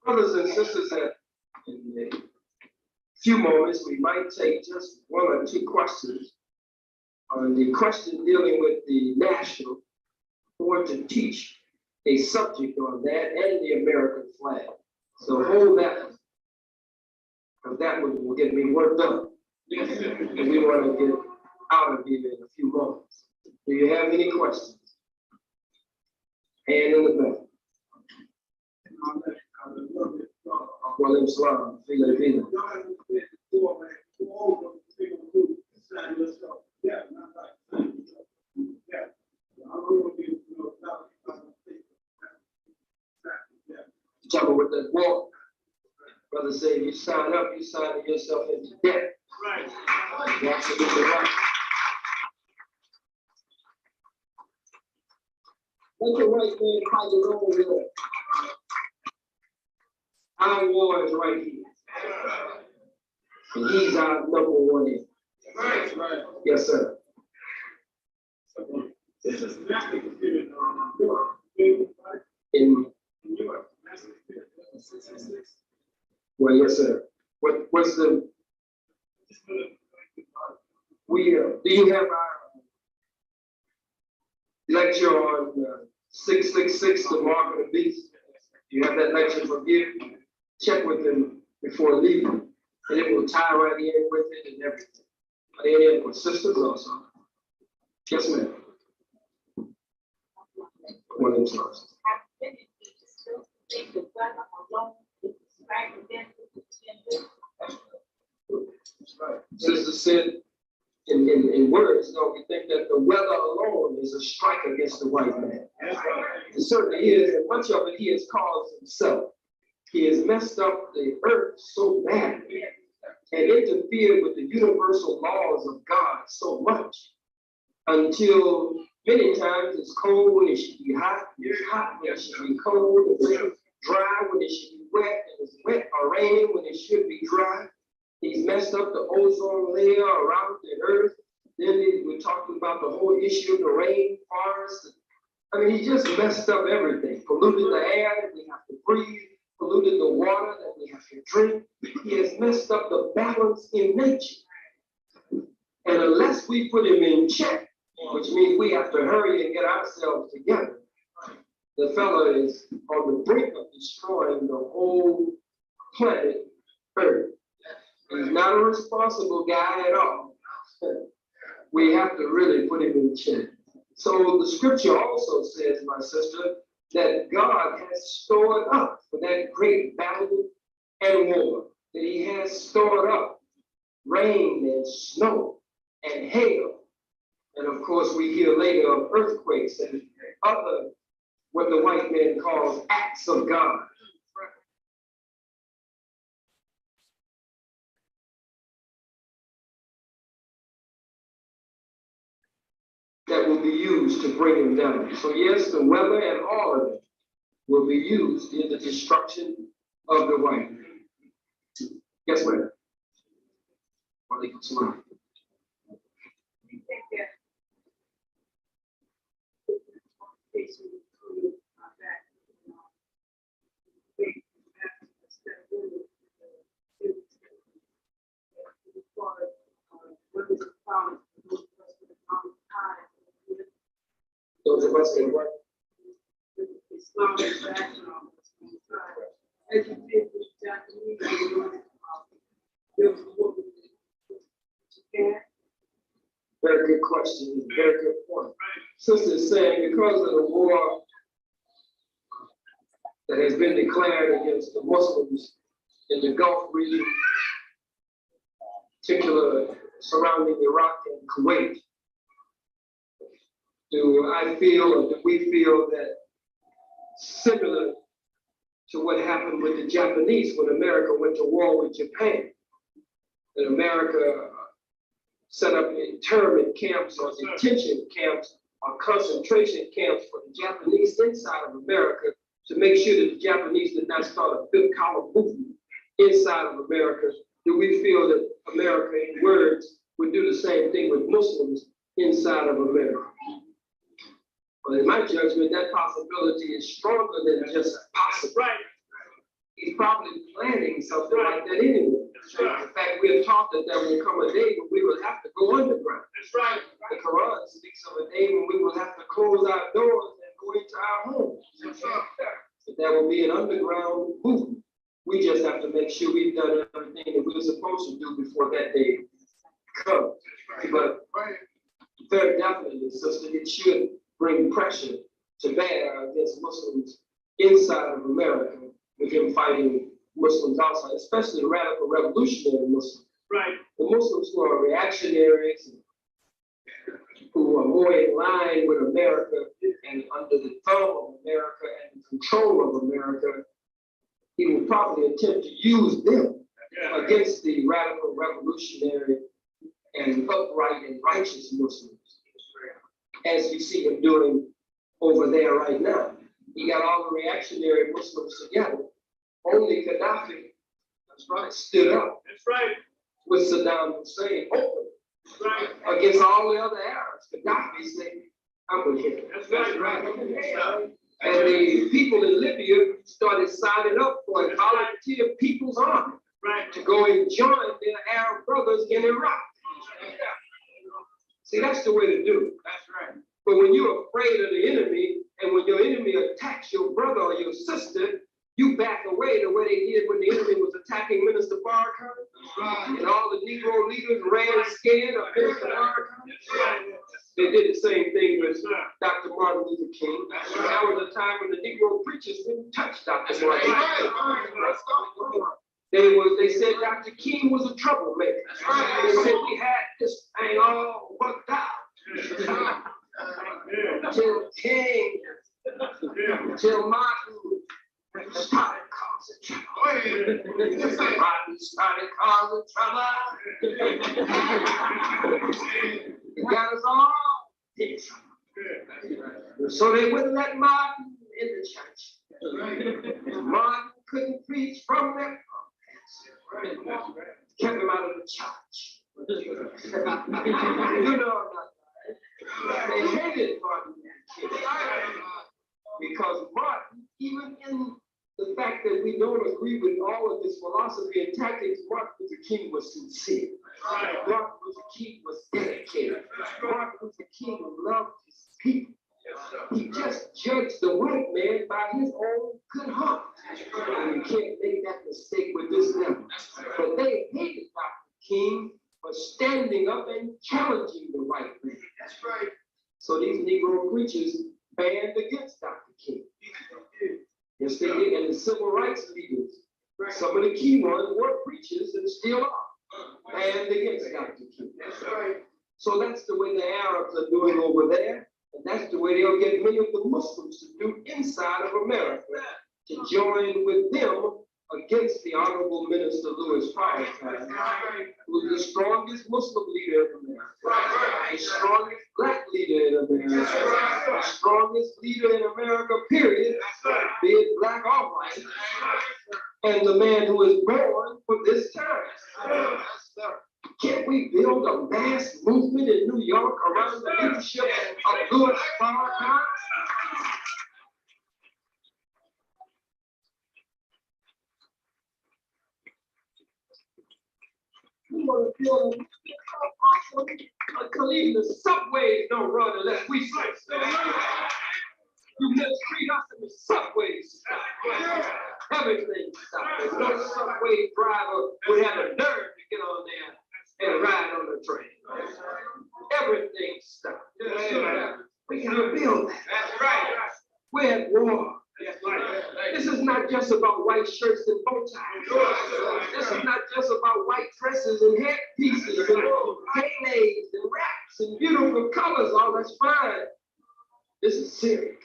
Brothers and sisters, in a few moments, we might take just one or two questions. On the question dealing with the national, I want to teach a subject on that and the American flag. So hold that one, because that one will get me worked up. And we want to get out of here in a few moments. Do you have any questions? Hand in the back. Well, Islam, Filipino. that walk. Brother said, you sign up, you sign yourself into debt. Right. You're absolutely right. Let the white man fight his own war. Our war is right here. And he's our number one enemy. Right. Yes, sir. Well, yes, sir. What's the? Do you have our lecture on 666, the mark of the beast? Do you have that lecture for you? Check with them before leaving, and it will tie right in with it and everything. Are they in with sisters also? Yes, ma'am. One of them. Sister said in words, no, we think that the weather alone is a strike against the white man. It certainly is, and much of it he has caused himself. He has messed up the earth so badly and interfered with the universal laws of God so much until many times it's cold when it should be hot, it's hot when it should be cold, it's dry when it should be wet, and it's wet or rain when it should be dry. He's messed up the ozone layer around the earth. Then we're talking about the whole issue of the rainforest. I mean, he just messed up everything, polluted the air that we have to breathe, polluted the water that we have to drink. He has messed up the balance in nature. And unless we put him in check, which means we have to hurry and get ourselves together, the fella is on the brink of destroying the whole planet Earth. He's not a responsible guy at all. We have to really put him in check. So the scripture also says, my sister, that God has stored up for that great battle and war, that he has stored up rain and snow and hail. And of course, we hear later of earthquakes and other, what the white man calls acts of God. That will be used to bring him down. So yes, the weather and all of it will be used in the destruction of the white man. Guess what? Those of us that work. Very good question, very good point. Sister is saying because of the war that has been declared against the Muslims in the Gulf region, particularly surrounding Iraq and Kuwait, do I feel or do we feel that similar to what happened with the Japanese when America went to war with Japan, that America set up internment camps or detention camps or concentration camps for the Japanese inside of America to make sure that the Japanese did not start a fifth column movement inside of America? Do we feel that America, in words, would do the same thing with Muslims inside of America? Well, in my judgment, that possibility is stronger than just possible. Right. He's probably planning something like that anyway. Right. In fact, we are taught that there will come a day when we will have to go underground. That's right. The Quran speaks of a day when we will have to close our doors and go into our homes. That's right. But there will be an underground movement. We just have to make sure we've done everything that we're supposed to do before that day comes. But very definitely, sister, it should bring pressure to bear against Muslims inside of America with him fighting Muslims outside, especially radical revolutionary Muslims. Right. The Muslims who are reactionaries, who are more in line with America and under the thumb of America and the control of America, he will probably attempt to use them against the radical, revolutionary, and upright and righteous Muslims, as you see him doing over there right now. He got all the reactionary Muslims together. Only Gaddafi, that's right, stood up. That's right. With Saddam Hussein open. That's right. Against all the other Arabs. Gaddafi said, I'm with him. That's right. And the people in Libya started signing up for a volunteer people's army to go and join their Arab brothers in Iraq. See, that's the way to do it. That's right. But when you're afraid of the enemy, and when your enemy attacks your brother or your sister, you back away the way they did when the enemy was attacking Minister Farrakhan. Right. And all the Negro leaders ran scared of Minister Farrakhan. Right. They did the same thing with Dr. Martin Luther King. That was a time when the Negro preachers didn't touch Dr. Martin Luther King. They said Dr. King was a troublemaker. They said we had this thing all worked out. Till King, till Martin started causing trouble. Martin started causing trouble. He got us all in trouble. So they wouldn't let Martin in the church. Martin couldn't preach from their pulpits. Kept him out of the church. You know, they hated Martin because Martin, even in the fact that we don't agree with all of his philosophy and tactics, Martin Luther King was sincere. Martin Luther King was dedicated. Martin Luther King loved his people. He just judged the white man by his own good heart. And you can't make that mistake with this devil. But they hated Dr. King for standing up and challenging the white man. That's right. So these Negro preachers banned against Dr. King. Yes, they did. And the civil rights leaders, some of the key ones were preachers and still are banned against Dr. King. That's right. So that's the way the Arabs are doing over there. And that's the way they'll get many of the Muslims to do inside of America, to join with them against the Honorable Minister Louis Farrakhan, who is the strongest Muslim leader in America, the strongest black leader in America, the strongest leader in America, period, be it black or white, and the man who is born for this time. Can't we build a mass movement in New York around the leadership of Louis Farrakhan? We want to build until even the subways don't run unless we say. You just treat us in the subways. Everything stops. There's no subway driver would have a nerve to get on there and ride on the train. Everything stopped. We gotta build that. That's right. We're at war. This is not just about white shirts and bow ties. This is not just about white dresses and headpieces and grenades and wraps and beautiful colors. All that's fine. This is serious.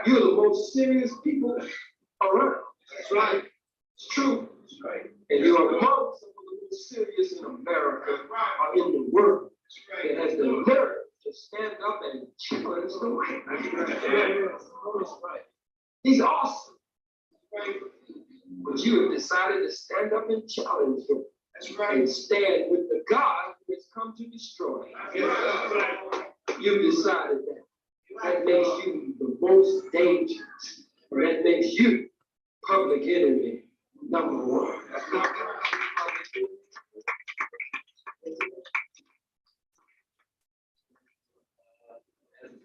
You're the most serious people around. That's right. It's true. That's right. And you're among some of the most serious in America or in the world that has the nerve to stand up and challenge the white man. That's right. He's awesome. Right. But you have decided to stand up and challenge him. That's right. And stand with the God who has come to destroy. You've decided that. That makes you the most dangerous. And that makes you public enemy number one.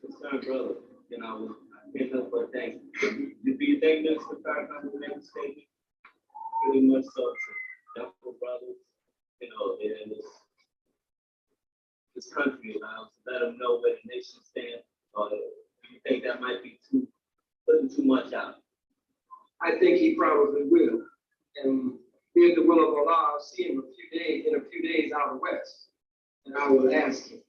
Concerned brother, I can't help but thank you. Do you think Mr. Farrakhan will make a statement? Pretty much so to young brothers, in this country, to let them know where the nation stands. Or do you think that might be putting too much out? I think he probably will. And here's the will of Allah. I'll see him in a few days out west. And I will ask him.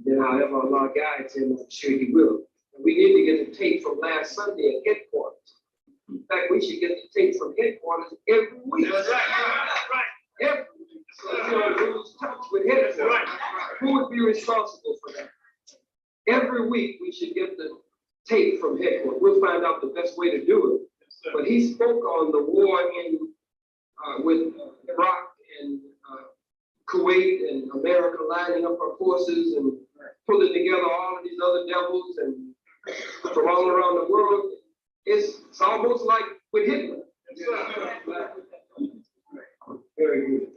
Then however Allah guides him, I'm sure he will. And we need to get the tape from last Sunday at headquarters. In fact, we should get the tape from headquarters every week. That's right. Every week. So you don't lose touch with headquarters. Who would be responsible for that? Every week we should get the tape from headquarters. We'll find out the best way to do it. But he spoke on the war in with Iraq and Kuwait and America lining up our forces and pulling together all of these other devils and from all around the world. It's almost like with Hitler. Very good.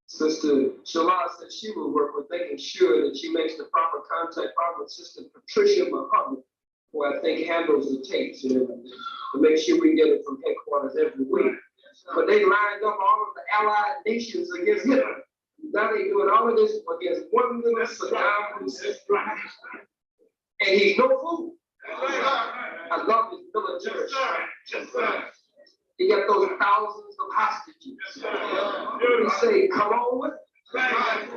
Sister Shalala said she will work with making sure that she makes the proper contact with Sister Patricia Muhammad, who I think handles the tapes and everything, to make sure we get it from headquarters every week. But they lined up all of the allied nations against Hitler. Now they're doing all of this against one little Saddam Hussein. And he's no fool. I love his military. He got those thousands of hostages. He say, come on with it.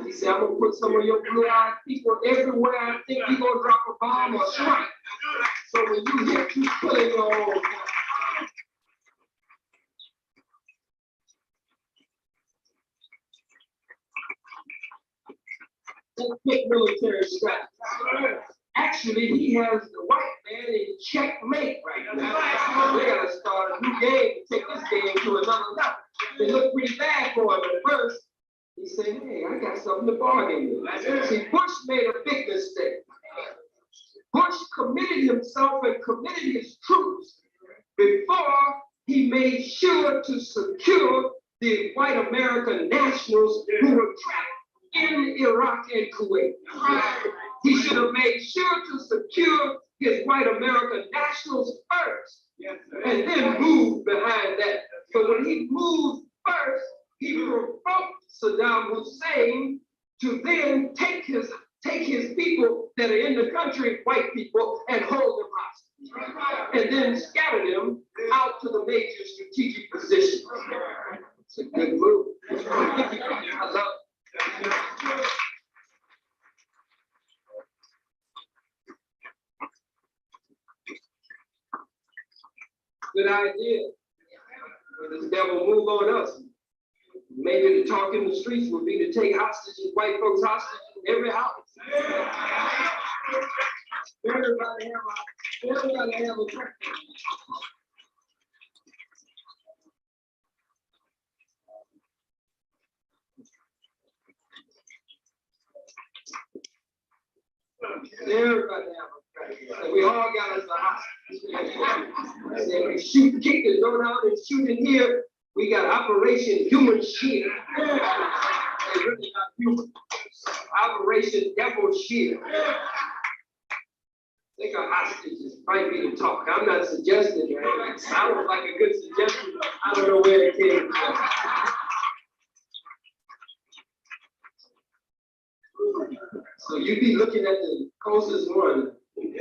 He said, I'm gonna put some of your blue-eyed people everywhere I think you're gonna drop a bomb or strike. So when you hit, you pull in your own. Big military strategy. Actually, he has the white man in checkmate right now. We gotta start a new game to take this game to another level. They look pretty bad for him at first. He said, hey, I got something to bargain with. See, Bush made a big mistake. Bush committed himself and committed his troops before he made sure to secure the white American nationals who were trapped in Iraq and Kuwait. He should have made sure to secure his white American nationals first, and then move behind that. So when he moved first, he provoked Saddam Hussein to then take his people that are in the country, white people, and hold them hostage, and then scatter them out to the major strategic positions. It's a good move. I love it. Good idea. When this devil move on us, maybe the talk in the streets would be to take hostages, white folks hostage in every house. Everybody have a tractor. Everybody have a tractor. And we all got us a hostage. And we shoot, kick the door down and shoot in here. We got Operation Human Shield. They really not human. Operation Devil Shield. Take our hostages, fight me to talk. I'm not suggesting that. It sounds like a good suggestion. I don't know where it came from. So you be looking at the closest one. Talking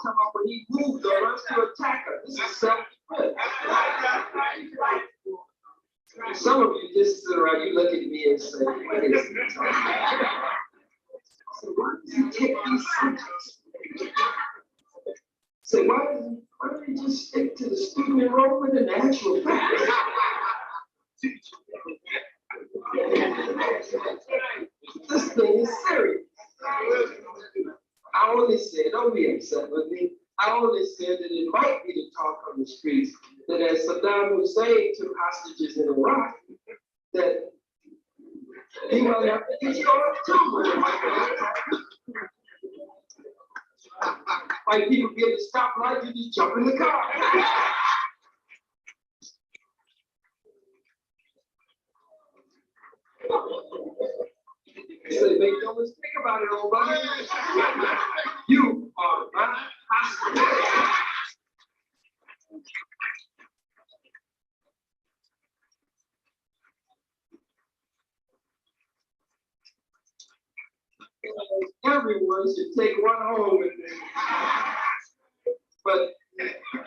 about when he moved on us to attack us. This is self-defense. Some of you just sit around, you look at me and say, what is he talking about? So why does he take these subjects? So why don't he just stick to the student enrollment and the actual facts? This thing is serious. I only said, don't be upset with me. I only said that it might be the talk on the streets that as Saddam Hussein took hostages in Iraq, that he might have to get you off too. White people get the stoplight, you just jump in the car. Say, make no mistake about it, old buddy. You are my hostage. Everyone should take one home with them. But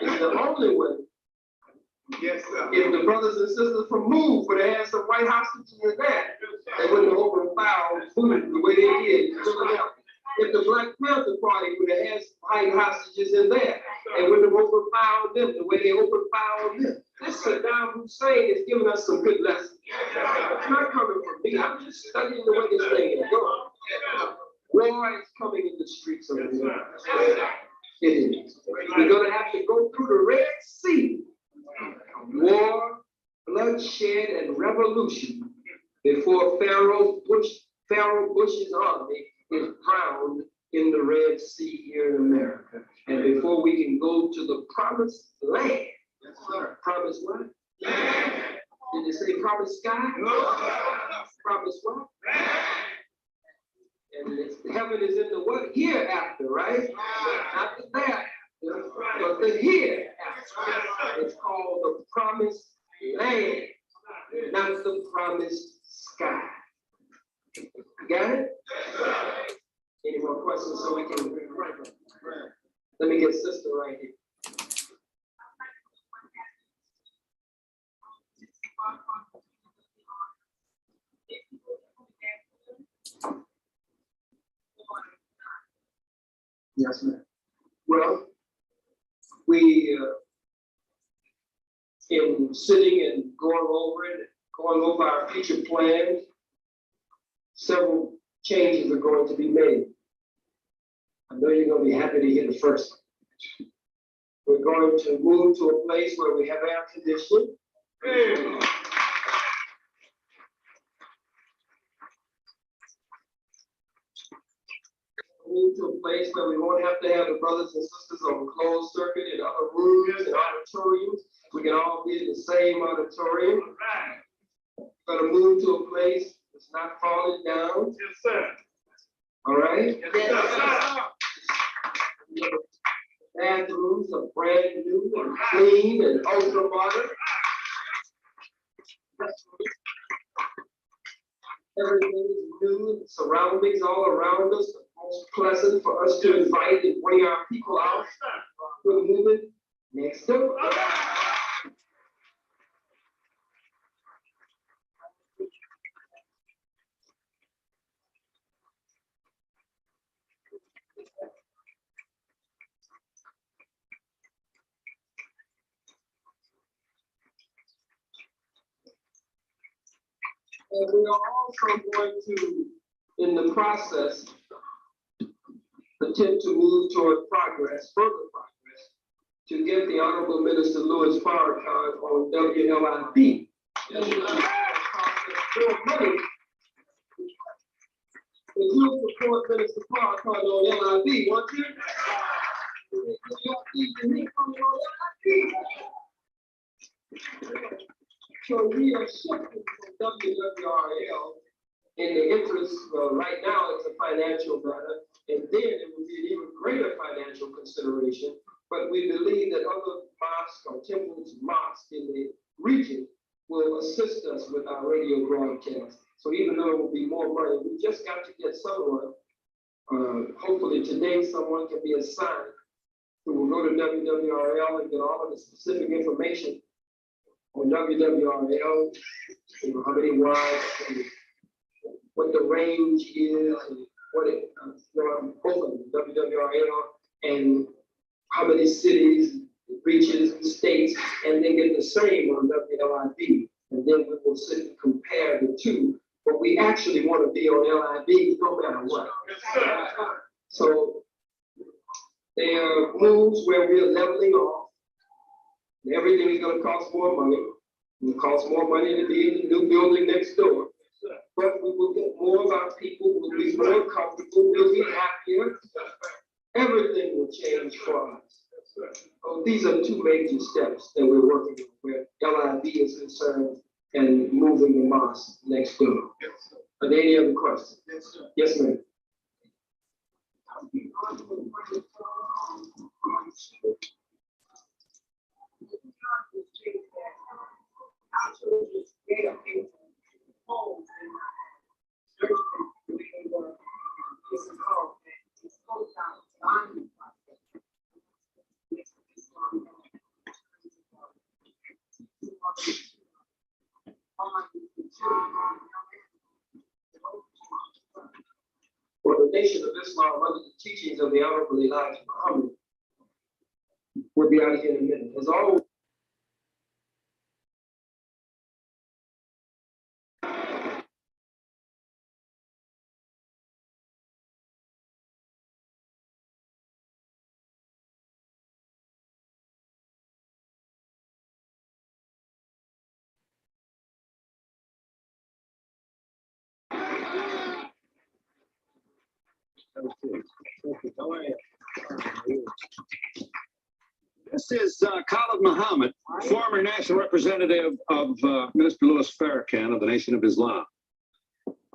it's the only way. Yes, sir. If the brothers and sisters from Move would have had some white hostages in there, they wouldn't have opened fire on food the way they did. If the Black Panther Party would have had some white hostages in there, on them, the way they opened fire on them. This Saddam Hussein is giving us some good lessons. It's not coming from me. I'm just studying the way this thing is going. War is coming in the streets of the world. It is. We're going to have to go through the Red Sea. War, bloodshed, and revolution before Pharaoh Bush's army is drowned in the Red Sea here in America. And before we can go to the promised land. Yes, sir. Promised what? Land. Did you say promised sky? No. Promised what? Land. And heaven is in the what? Hereafter, right? Not the there, but the hereafter. It's called the promised land, not the promised sky. Got it? Any more questions so we can let me get sister right here. Yes, ma'am. Well, we in sitting and going over our future plans, several changes are going to be made. I know you're going to be happy to hear the first one. We're going to move to a place where we have air conditioning. Move to a place where we won't have to have the brothers and sisters on closed circuit in other rooms and auditoriums. We can all be in the same auditorium. We're going to move to a place that's not falling down. Yes, sir. All right? Yes, sir. Bathrooms are brand new and clean and ultra modern. Everything is new and surroundings all around us. Most pleasant for us to invite and bring our people out. We're moving next door. And we are also going to, in the process, attempt to move toward further progress, to get the Honorable Minister Louis Farrakhan on WLIP. If you support Minister Farrakhan on LIP, won't you? So we are shifting from WWRL in the interest, right now it's a financial matter, and then it would be an even greater financial consideration. But we believe that other mosques or temples, mosques in the region will assist us with our radio broadcast. So even though it will be more money, we just got to get someone, hopefully today someone can be assigned who will go to WWRL and get all of the specific information on WWRL, how many watts, and what the range is, and what it, both of them, WWRL, and how many cities, reaches, and states, and they get the same on WLIB. And then we will sit and compare the two. But we actually want to be on LIB no matter what. So there are moves where we're leveling off. Everything is going to cost more money. It will cost more money to be in the new building next door. But we will get more of our people, we'll be more comfortable, we'll be happier. Everything will change for us. So these are two major steps that we're working on where LIB is concerned and moving the mosque next door. Are there any other questions? Yes, ma'am. For the Nation of Islam, under the teachings of the Honorable Elijah Muhammad, would be out here in a minute. As always. This is Khalid Muhammad, former national representative of Mr. Louis Farrakhan of the Nation of Islam.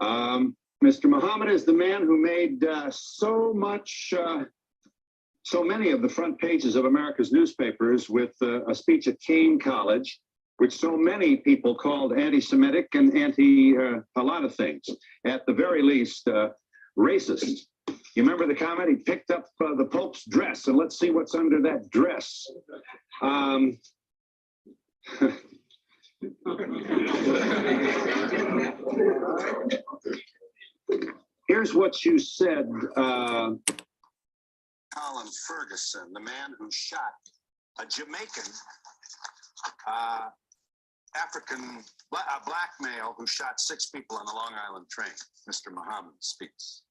Mr. Muhammad is the man who made so many of the front pages of America's newspapers with a speech at Kane College, which so many people called anti-Semitic and a lot of things. At the very least, racist. You remember the comment? He picked up the Pope's dress, and let's see what's under that dress. Here's what you said. Colin Ferguson, the man who shot a Jamaican a black male who shot 6 people on the Long Island train. Mr. Muhammad speaks.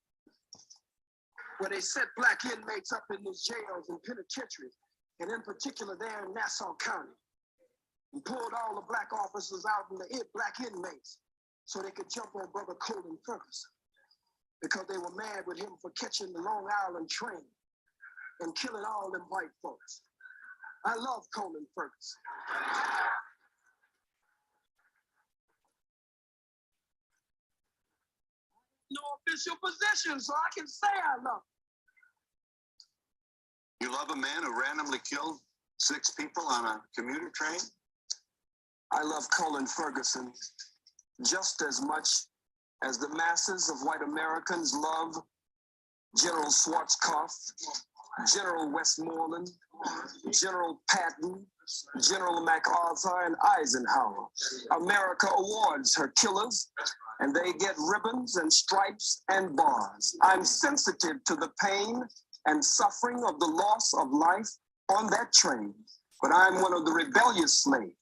Where they set black inmates up in these jails and penitentiaries, and in particular there in Nassau County, and pulled all the black officers out and the black inmates so they could jump on Brother Colin Ferguson because they were mad with him for catching the Long Island train and killing all them white folks. I love Colin Ferguson. No official position, so I can say I love him. You love a man who randomly killed 6 people on a commuter train? I love Colin Ferguson just as much as the masses of white Americans love General Schwarzkopf, General Westmoreland, General Patton, General MacArthur, and Eisenhower. America awards her killers, and they get ribbons and stripes and bars. I'm sensitive to the pain and suffering of the loss of life on that train, but I'm one of the rebellious slaves.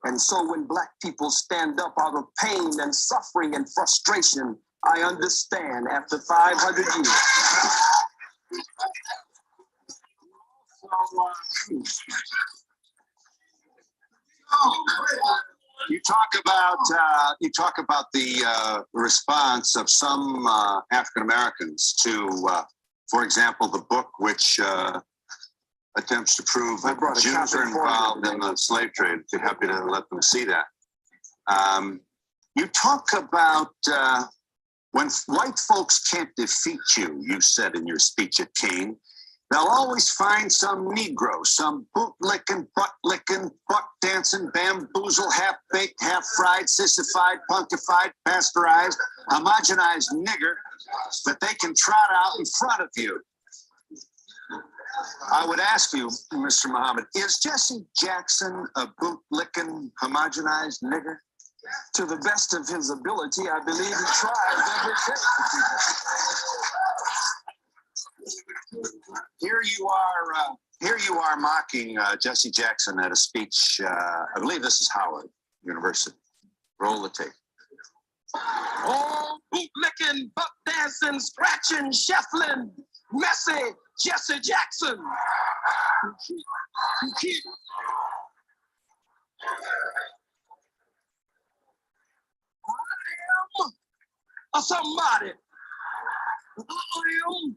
And so when black people stand up out of pain and suffering and frustration, I understand after 500 years. You talk about the response of some African Americans to, for example, the book which attempts to prove that Jews are involved in the slave trade. If you're happy to let them see that. You talk about when white folks can't defeat you, you said in your speech at King, they'll always find some Negro, some boot-licking, butt-licking, buck-dancing, bamboozle, half-baked, half-fried, sissified, punkified, pasteurized, homogenized nigger that they can trot out in front of you. I would ask you, Mr. Muhammad, is Jesse Jackson a boot-licking, homogenized nigger? To the best of his ability, I believe he tries every day. Here you are mocking Jesse Jackson at a speech. I believe this is Howard University. Roll the tape. Oh, boot-licking, buck-dancing, scratching, shuffling, messy Jesse Jackson. I am a somebody. I am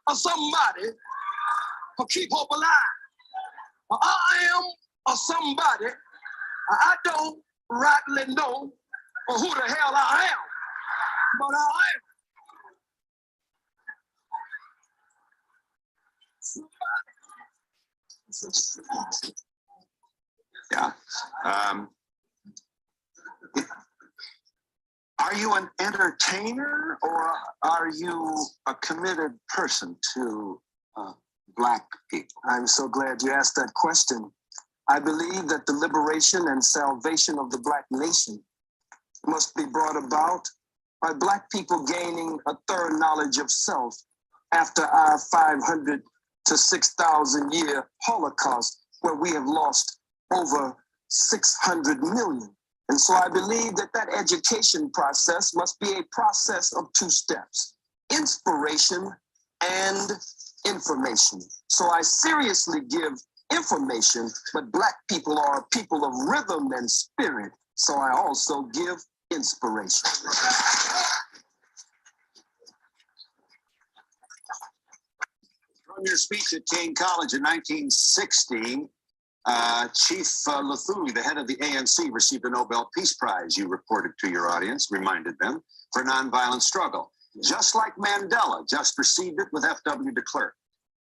a somebody to keep hope alive. I am a somebody. I don't rightly know who the hell I am, but I am. Yeah. Are you an entertainer or are you a committed person to black people? I'm so glad you asked that question. I believe that the liberation and salvation of the black nation must be brought about by black people gaining a thorough knowledge of self after our 500 to 6,000 year Holocaust where we have lost over 600 million. And so I believe that that education process must be a process of two steps: inspiration and information. So I seriously give information, but Black people are people of rhythm and spirit. So I also give inspiration. From your speech at Kane College in 1916, Chief Luthuli, the head of the ANC, received a Nobel Peace Prize. You reported to your audience, reminded them, for nonviolent struggle. Just like Mandela just received it with F.W. de Klerk.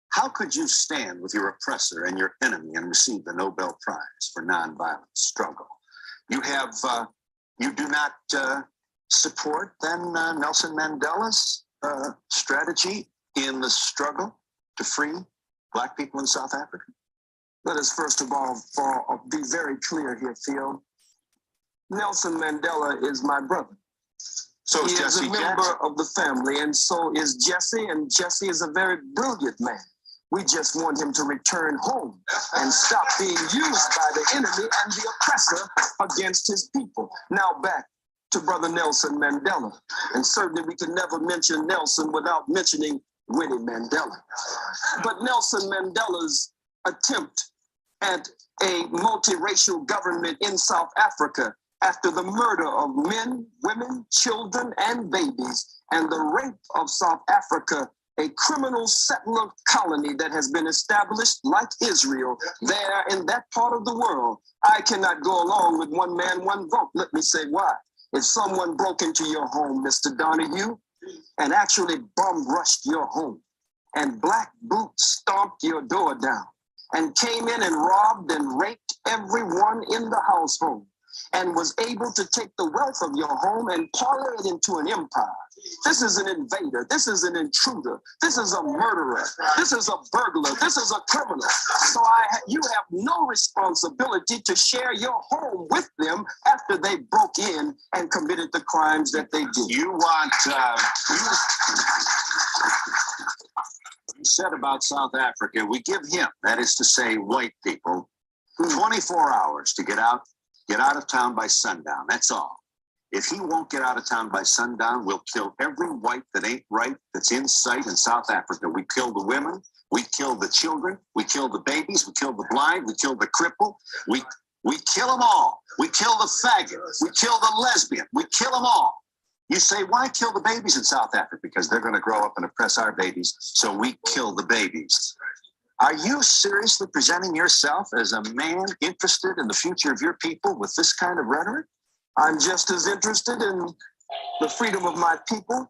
How could you stand with your oppressor and your enemy and receive the Nobel Prize for nonviolent struggle? You do not support then Nelson Mandela's strategy in the struggle to free Black people in South Africa? Let us first of all be very clear here, Phil. Nelson Mandela is my brother. So he is Jesse a member of the family, and so is Jesse, and Jesse is a very brilliant man. We just want him to return home and stop being used by the enemy and the oppressor against his people. Now back to Brother Nelson Mandela. And certainly we can never mention Nelson without mentioning Winnie Mandela. But Nelson Mandela's attempt at a multiracial government in South Africa after the murder of men, women, children, and babies, and the rape of South Africa, a criminal settler colony that has been established like Israel there in that part of the world. I cannot go along with one man, one vote. Let me say why. If someone broke into your home, Mr. Donahue, and actually bomb rushed your home, and Black Boots stomped your door down, and came in and robbed and raped everyone in the household, and was able to take the wealth of your home and parlay it into an empire. This is an invader. This is an intruder. This is a murderer. This is a burglar. This is a criminal. So you have no responsibility to share your home with them after they broke in and committed the crimes that they did. You said about South Africa, we give him, that is to say, white people, 24 hours to get out of town by sundown. That's all. If he won't get out of town by sundown, we'll kill every white that ain't right that's in sight in South Africa. We kill the women, we kill the children, we kill the babies, we kill the blind, we kill the cripple, we kill them all. We kill the faggot, we kill the lesbian, we kill them all. You say, why kill the babies in South Africa? Because they're going to grow up and oppress our babies, so we kill the babies. Are you seriously presenting yourself as a man interested in the future of your people with this kind of rhetoric? I'm just as interested in the freedom of my people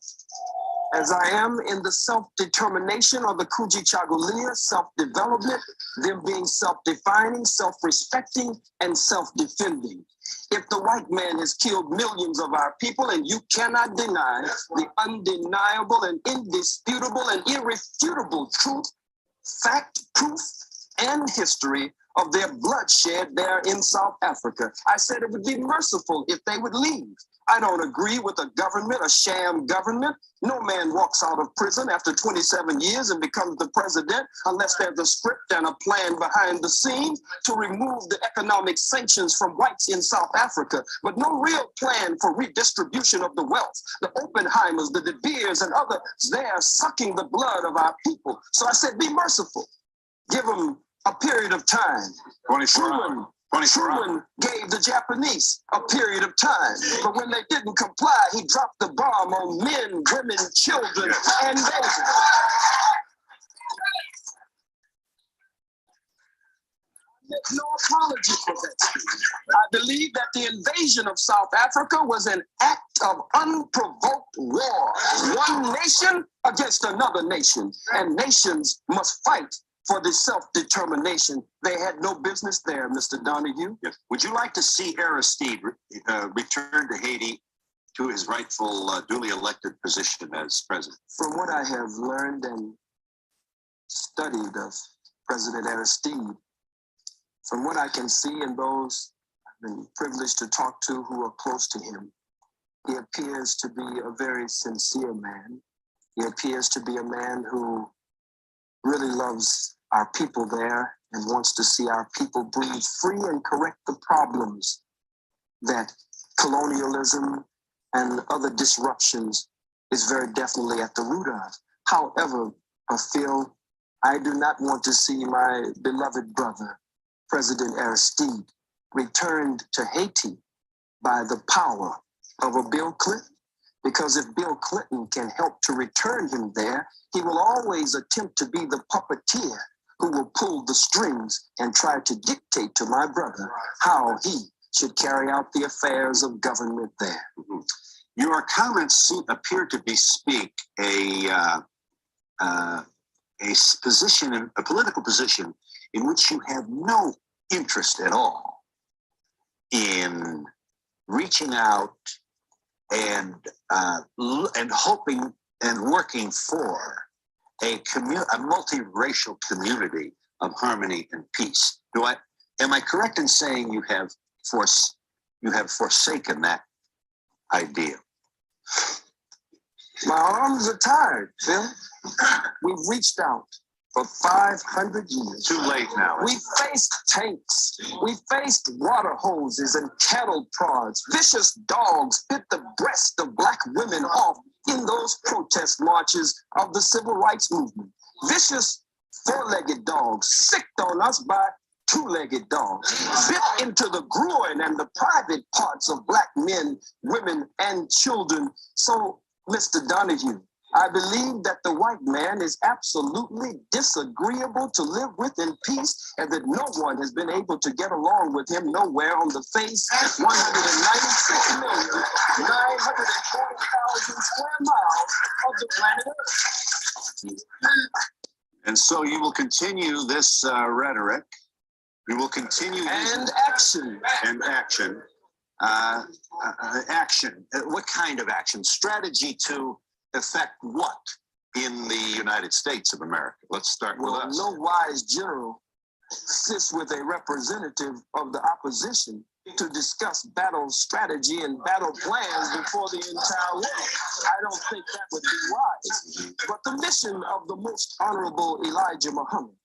as I am in the self-determination or the Kujichagulia, self-development, them being self-defining, self-respecting, and self-defending. If the white man has killed millions of our people, and you cannot deny the undeniable and indisputable and irrefutable truth, fact, proof, and history of their bloodshed there in South Africa, I said it would be merciful if they would leave. I don't agree with a government, a sham government. No man walks out of prison after 27 years and becomes the president unless there's a script and a plan behind the scenes to remove the economic sanctions from whites in South Africa, but no real plan for redistribution of the wealth. The Oppenheimers, the De Beers, and others there sucking the blood of our people. So I said, be merciful. Give them a period of time. Truman gave the Japanese a period of time, but when they didn't comply, he dropped the bomb on men, women, children, and babies. No apology for that. I believe that the invasion of South Africa was an act of unprovoked war. One nation against another nation, and nations must fight for the self-determination. They had no business there, Mr. Donahue. Yes. Would you like to see Aristide return to Haiti to his rightful, duly elected position as president? From what I have learned and studied of President Aristide, from what I can see and those I've been privileged to talk to who are close to him, he appears to be a very sincere man. He appears to be a man who really loves our people there and wants to see our people breathe free and correct the problems that colonialism and other disruptions is very definitely at the root of. However, Phil, I do not want to see my beloved brother, President Aristide, returned to Haiti by the power of a Bill Clinton. Because if Bill Clinton can help to return him there, he will always attempt to be the puppeteer who will pull the strings and try to dictate to my brother how he should carry out the affairs of government there. Mhm. Your comments appear to bespeak a position, a political position in which you have no interest at all in reaching out and hoping and working for a multiracial community of harmony and peace. Am I correct in saying you have forsaken that idea? My arms are tired, Phil. We've reached out for 500 years. Too late now. We faced tanks. We faced water hoses and cattle prods. Vicious dogs bit the breast of Black women off in those protest marches of the civil rights movement. Vicious four-legged dogs sicked on us by two-legged dogs, bit into the groin and the private parts of Black men, women, and children. So, Mr. Donahue, I believe that the white man is absolutely disagreeable to live with in peace, and that no one has been able to get along with him nowhere on the face 196,940,000 square miles of the planet Earth. And so you will continue this rhetoric. You will continue And action. And action. Action. What kind of action? Strategy to affect what in the United States of America? Let's start with us. No wise general sits with a representative of the opposition to discuss battle strategy and battle plans before the entire world. I don't think that would be wise. But the mission of the most honorable Elijah Muhammad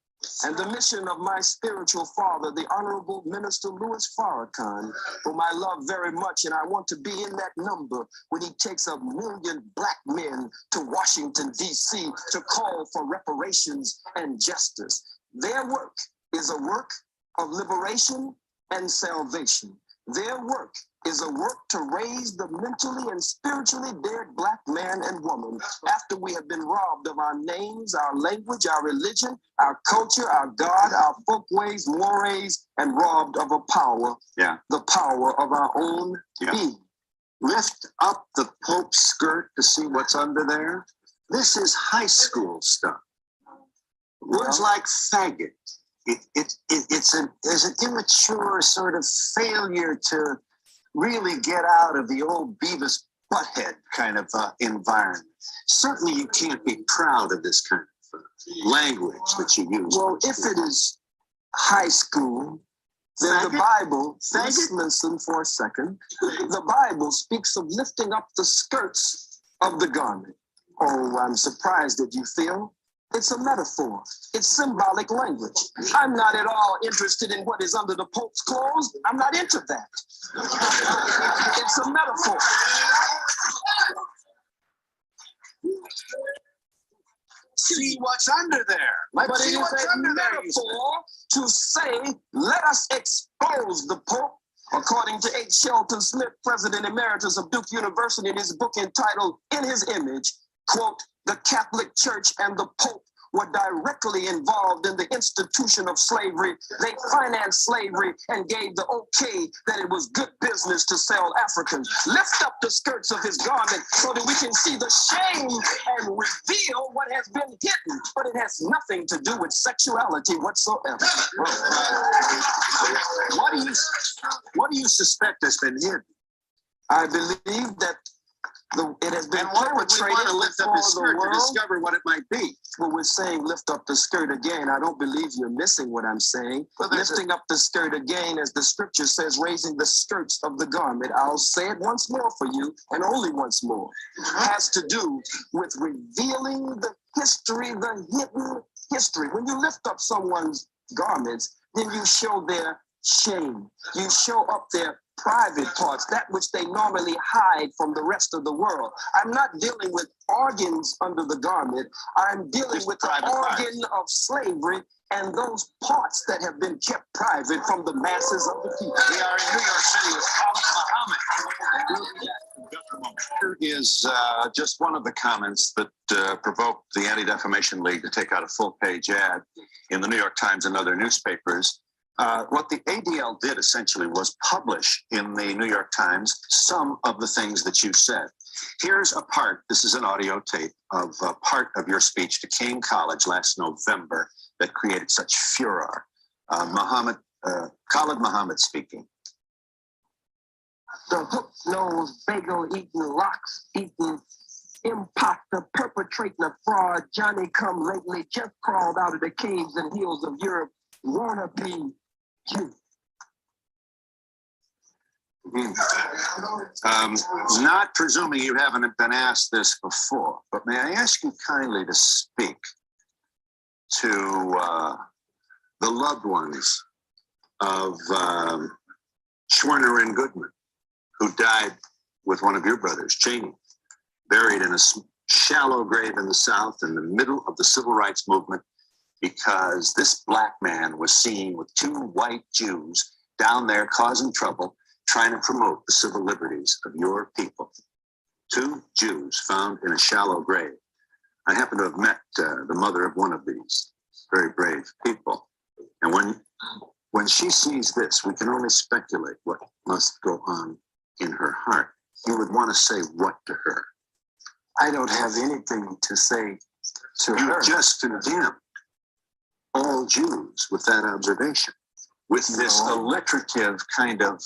and the mission of my spiritual father, the Honorable Minister Louis Farrakhan, whom I love very much, and I want to be in that number when he takes 1 million Black men to Washington, D.C. to call for reparations and justice. Their work is a work of liberation and salvation. Their work is a work to raise the mentally and spiritually dead Black man and woman after we have been robbed of our names, our language, our religion, our culture, our God, our folkways, mores, and robbed of a power, the power of our own being. Lift up the Pope's skirt to see what's under there. This is high school stuff. Words like faggot. It's an immature sort of failure to really get out of the old Beavis Butthead kind of environment. Certainly you can't be proud of this kind of language that you use. Well, if it is high school, then the Bible, listen for a second, the Bible speaks of lifting up the skirts of the garment. Oh, I'm surprised that you feel. It's a metaphor. It's symbolic language. I'm not at all interested in what is under the Pope's clothes. I'm not into that. It's a metaphor. See what's under there. But it is a metaphor to say, let us expose the Pope. According to H. Shelton Smith, President Emeritus of Duke University, in his book entitled In His Image, quote, the Catholic Church and the Pope were directly involved in the institution of slavery. They financed slavery and gave the okay that it was good business to sell Africans. Lift up the skirts of his garment so that we can see the shame and reveal what has been hidden, but it has nothing to do with sexuality whatsoever. What do you suspect has been hidden? I believe that it has been perpetrated to lift up his skirt to discover what it might be. Well, we're saying lift up the skirt again. I don't believe you're missing what I'm saying. Lifting up the skirt again, as the scripture says, raising the skirts of the garment. I'll say it once more for you, and only once more. Has to do with revealing the history, the hidden history. When you lift up someone's garments, then you show their shame. You show up their private parts, that which they normally hide from the rest of the world. I'm not dealing with organs under the garment. I'm dealing with the organ of slavery and those parts that have been kept private from the masses of the people. We are in New York City with Muhammad. Here is just one of the comments that provoked the Anti-Defamation League to take out a full-page ad in the New York Times and other newspapers. What the ADL did essentially was publish in the New York Times some of the things that you said. Here's a part, this is an audio tape of a part of your speech to King College last November that created such furor. Khalid Muhammad speaking. The hook-nosed, bagel-eating, locks-eating, imposter perpetrating a fraud, Johnny come lately, just crawled out of the caves and hills of Europe, wanna be you. Not presuming you haven't been asked this before, but may I ask you kindly to speak to the loved ones of Schwerner and Goodman, who died with one of your brothers, Cheney, buried in a shallow grave in the South in the middle of the Civil Rights Movement, because this black man was seen with two white Jews down there causing trouble, trying to promote the civil liberties of your people. Two Jews found in a shallow grave. I happen to have met the mother of one of these very brave people. And when she sees this, we can only speculate what must go on in her heart. You would want to say what to her? I don't have anything to say to her. You just condemned all Jews with that observation, with this alliterative kind of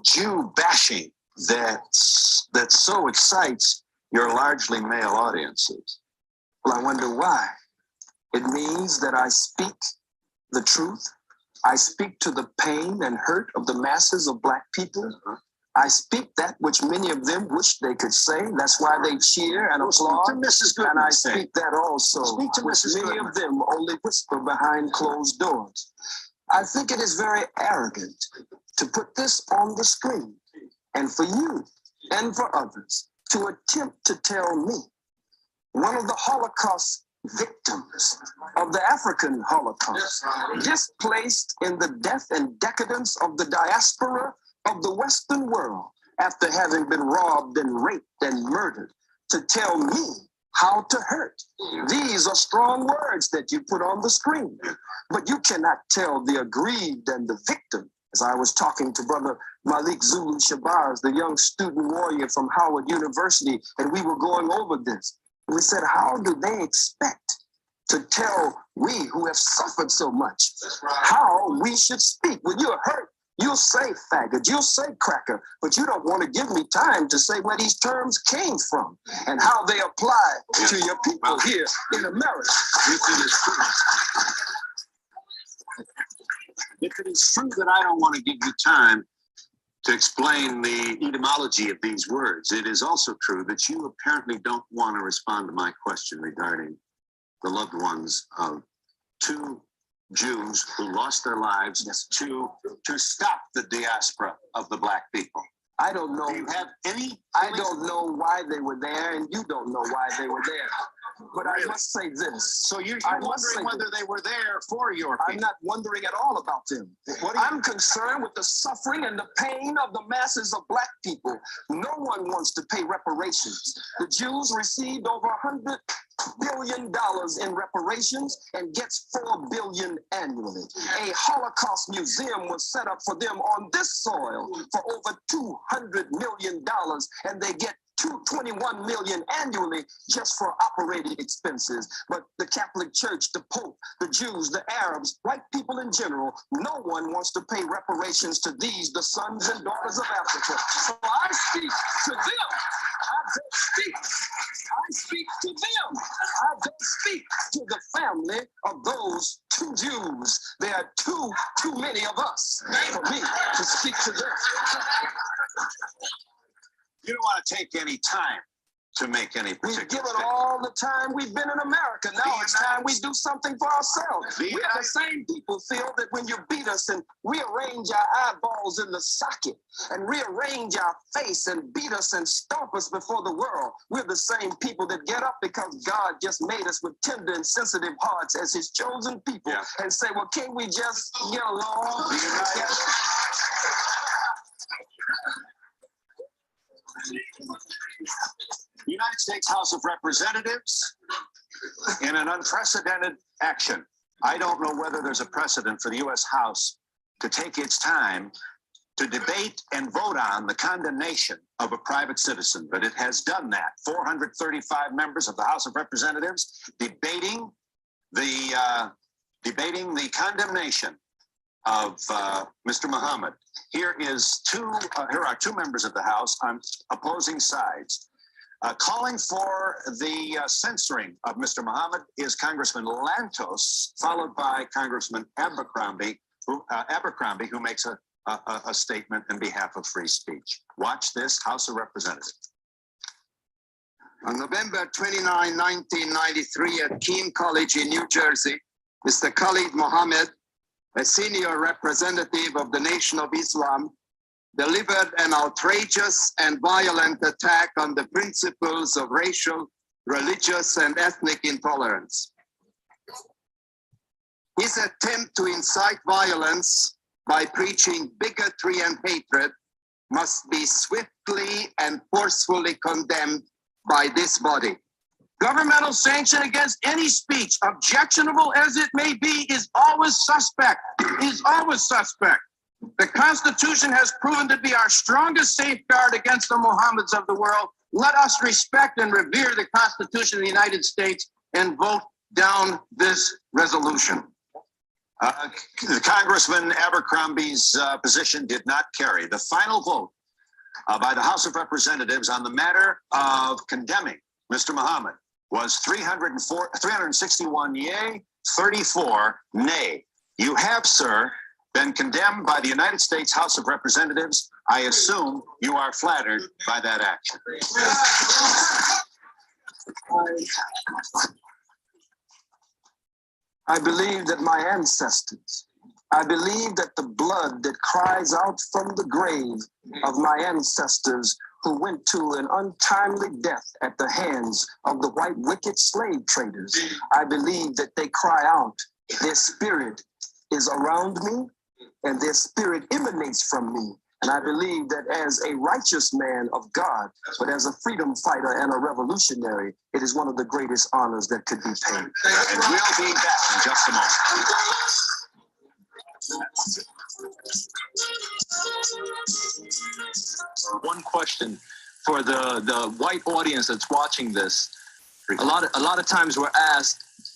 Jew bashing that so excites your largely male audiences. Well, I wonder why. It means that I speak the truth. I speak to the pain and hurt of the masses of black people. I speak that which many of them wish they could say. That's why they cheer and applaud. To Mrs. Goodman, and I speak that also. Speak to which Mrs. many Goodman. of them only whisper behind closed doors. I think it is very arrogant to put this on the screen, and for you and for others to attempt to tell me, one of the Holocaust victims of the African Holocaust, displaced in the death and decadence of the diaspora of the Western world after having been robbed and raped and murdered, to tell me how to hurt. These are strong words that you put on the screen, but you cannot tell the aggrieved and the victim. As I was talking to Brother Malik Zulu Shabazz, the young student warrior from Howard University, and we were going over this. We said, how do they expect to tell we who have suffered so much how we should speak? When you're hurt, you'll say faggot, you'll say cracker, but you don't want to give me time to say where these terms came from and how they apply to your people here in America. If it is true that I don't want to give you time to explain the etymology of these words, it is also true that you apparently don't want to respond to my question regarding the loved ones of two Jews who lost their lives to stop the diaspora of the black people. I don't know. Do you have any? I don't know why they were there, and you don't know why they were there. But I must say this. So you're wondering whether they were there for your people. I'm not wondering at all about them. I'm concerned with the suffering and the pain of the masses of black people. No one wants to pay reparations. The Jews received over $100 billion in reparations and gets $4 billion annually. A Holocaust museum was set up for them on this soil for over $200 million, and they get $21 million annually just for operating expenses. But the Catholic Church, the Pope, the Jews, the Arabs, white people in general, no one wants to pay reparations to these, the sons and daughters of Africa. So I speak to them. I speak to them. I don't speak to the family of those two Jews. There are too many of us for me to speak to them. You don't want to take any time to make any We've particular given statement. all the time we've been in America. Now it's time we do something for ourselves. We are the same people feel that when you beat us and rearrange our eyeballs in the socket and rearrange our face and beat us and stomp us before the world, we're the same people that get up because God just made us with tender and sensitive hearts as his chosen people and say, well, can't we just get along? The United States House of Representatives, in an unprecedented action. I don't know whether there's a precedent for the U.S. House to take its time to debate and vote on the condemnation of a private citizen, but it has done that. 435 members of the House of Representatives debating the condemnation of Mr. Muhammad. Here are two members of the House on opposing sides. Calling for the censoring of Mr. Muhammad is Congressman Lantos, followed by Congressman Abercrombie, who makes a statement in behalf of free speech. Watch this, House of Representatives. On November 29, 1993, at Keene College in New Jersey, Mr. Khalid Mohammed, a senior representative of the Nation of Islam, delivered an outrageous and violent attack on the principles of racial, religious, and ethnic intolerance. His attempt to incite violence by preaching bigotry and hatred must be swiftly and forcefully condemned by this body. Governmental sanction against any speech, objectionable as it may be, is always suspect. The Constitution has proven to be our strongest safeguard against the Mohammeds of the world. Let us respect and revere the Constitution of the United States and vote down this resolution. Congressman Abercrombie's position did not carry. The final vote by the House of Representatives on the matter of condemning Mr. Muhammad was 361 yea, 34 nay. You have, sir, been condemned by the United States House of Representatives. I assume you are flattered by that action. I believe that my ancestors, I believe that the blood that cries out from the grave of my ancestors who went to an untimely death at the hands of the white wicked slave traders, I believe that they cry out, their spirit is around me and their spirit emanates from me. And I believe that as a righteous man of God, but as a freedom fighter and a revolutionary, it is one of the greatest honors that could be paid. And we'll be back in just a moment. One question for the white audience that's watching this. A lot of times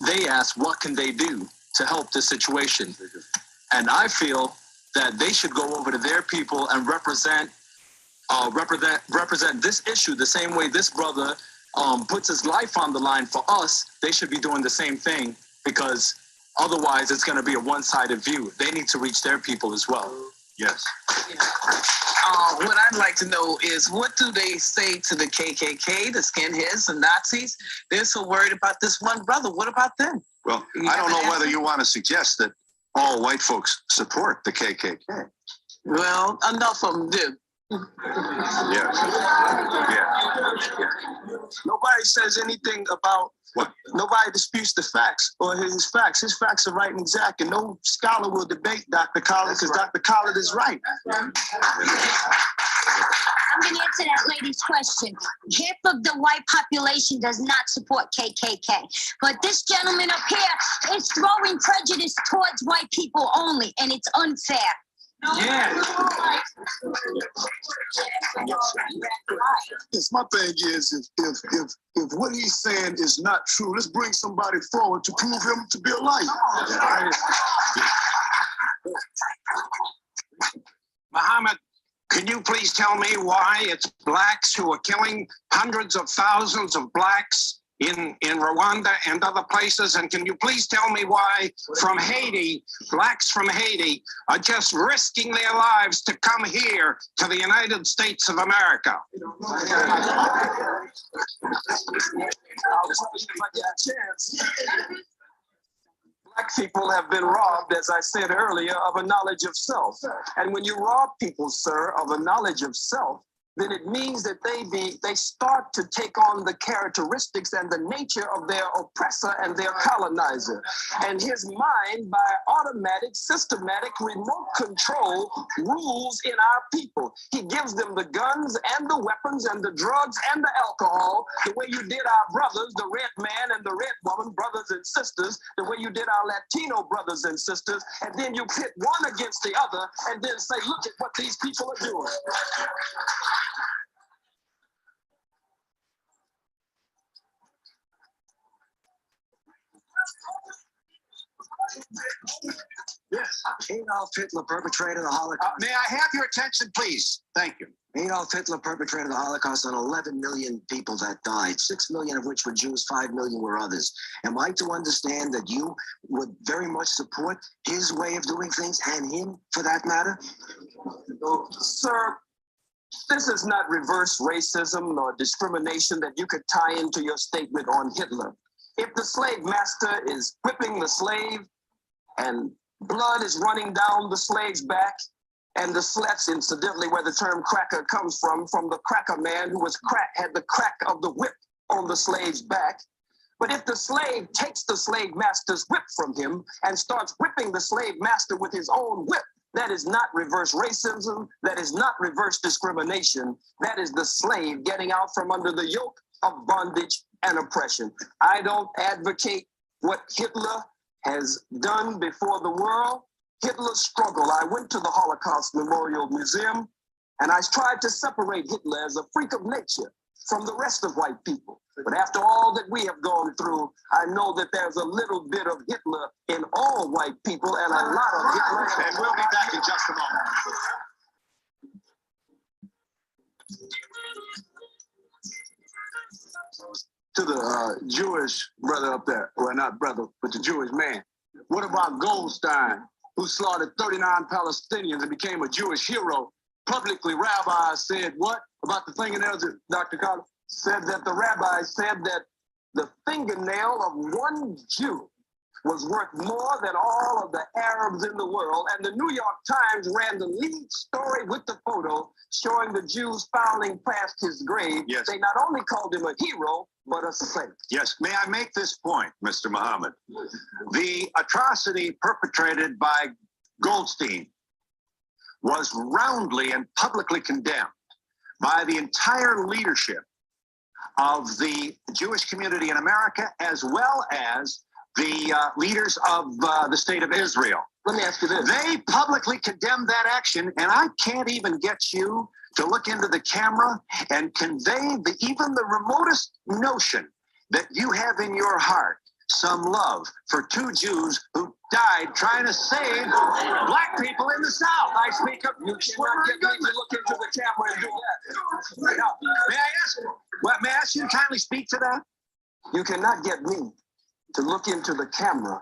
they ask, what can they do to help this situation? And I feel that they should go over to their people and represent this issue the same way this brother puts his life on the line for us. They should be doing the same thing, because otherwise it's going to be a one-sided view. They need to reach their people as well. Yes. What I'd like to know is, what do they say to the KKK, the skinheads, the Nazis? They're so worried about this one brother. What about them? Well, I don't know whether you want to suggest that all white folks support the KKK. Well, enough of them do. Yes. Nobody says anything about What? Nobody disputes the facts or his facts. His facts are right and exact, and no scholar will debate Dr. Collins because Dr. Collins is right. I'm going to answer that lady's question. Half of the white population does not support KKK. But this gentleman up here is throwing prejudice towards white people only, and it's unfair. Yeah. Yes, my thing is, if what he's saying is not true, let's bring somebody forward to prove him to be a liar. Muhammad, can you please tell me why it's blacks who are killing hundreds of thousands of blacks in Rwanda and other places? And can you please tell me why from Haiti, blacks from Haiti are just risking their lives to come here to the United States of America? Black people have been robbed, as I said earlier, of a knowledge of self. And when you rob people, sir, of a knowledge of self, then it means that they start to take on the characteristics and the nature of their oppressor and their colonizer. And his mind, by automatic, systematic, remote control, rules in our people. He gives them the guns and the weapons and the drugs and the alcohol, the way you did our brothers, the red man and the red woman, brothers and sisters, the way you did our Latino brothers and sisters, and then you pit one against the other and then say, look at what these people are doing. Yes, Adolf Hitler perpetrated the Holocaust. May I have your attention, please? Thank you. Adolf Hitler perpetrated the Holocaust on 11 million people that died, 6 million of which were Jews, 5 million were others. Am I to understand that you would very much support his way of doing things, and him for that matter? Sir, this is not reverse racism nor discrimination that you could tie into your statement on Hitler. If the slave master is whipping the slave and blood is running down the slave's back, and the slats, incidentally, where the term cracker comes from the cracker man who had the crack of the whip on the slave's back. But if the slave takes the slave master's whip from him and starts whipping the slave master with his own whip, that is not reverse racism. That is not reverse discrimination. That is the slave getting out from under the yoke of bondage and oppression. I don't advocate what Hitler has done before the world. Hitler's struggle. I went to the Holocaust Memorial Museum and I tried to separate Hitler as a freak of nature from the rest of white people. But after all that we have gone through, I know that there's a little bit of Hitler in all white people and a lot of Hitler. And we'll be back in just a moment. To the Jewish brother up there, well, not brother, but the Jewish man. What about Goldstein, who slaughtered 39 Palestinians and became a Jewish hero? Publicly, rabbis said what about the fingernails, Dr. Collins? Said that the rabbi said that the fingernail of one Jew was worth more than all of the Arabs in the world. And the New York Times ran the lead story with the photo showing the Jews filing past his grave. Yes. They not only called him a hero, but a saint. Yes, may I make this point, Mr. Muhammad? The atrocity perpetrated by Goldstein was roundly and publicly condemned by the entire leadership of the Jewish community in America, as well as the leaders of the state of Israel. Let me ask you this. They publicly condemned that action, and I can't even get you to look into the camera and convey even the remotest notion that you have in your heart some love for two Jews who died trying to save black people in the South. I speak up. You cannot get me to look into the camera and do that. Now, may I ask you to kindly speak to that? You cannot get me to look into the camera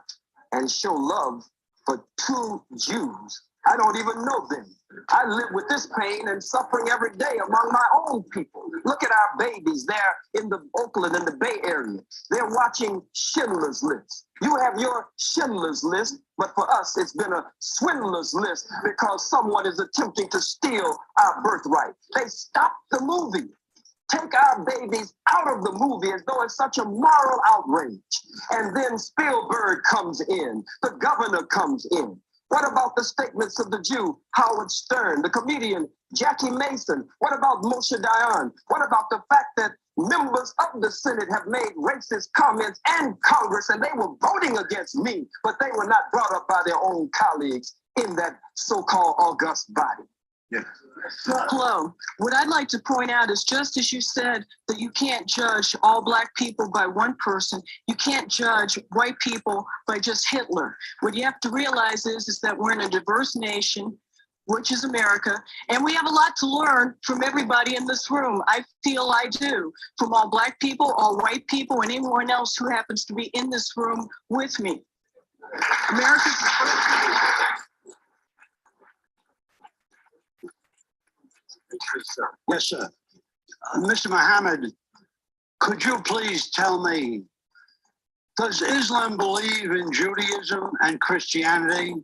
and show love for two Jews. I don't even know them. I live with this pain and suffering every day among my own people. Look at our babies. They're in the Oakland and the Bay Area. They're watching Schindler's List. You have your Schindler's List, but for us, it's been a swindler's list because someone is attempting to steal our birthright. They stopped the movie. Take our babies out of the movie as though it's such a moral outrage. And then Spielberg comes in. The governor comes in. What about the statements of the Jew, Howard Stern, the comedian, Jackie Mason? What about Moshe Dayan? What about the fact that members of the Senate have made racist comments and Congress, and they were voting against me, but they were not brought up by their own colleagues in that so-called august body? Yes. Hello. What I'd like to point out is just as you said that you can't judge all black people by one person, you can't judge white people by just Hitler. What you have to realize is that we're in a diverse nation. which is America, and we have a lot to learn from everybody in this room. I feel I do, from all Black people, all white people, and anyone else who happens to be in this room with me. America's Yes, sir. Mr. Muhammad, could you please tell me, does Islam believe in Judaism and Christianity?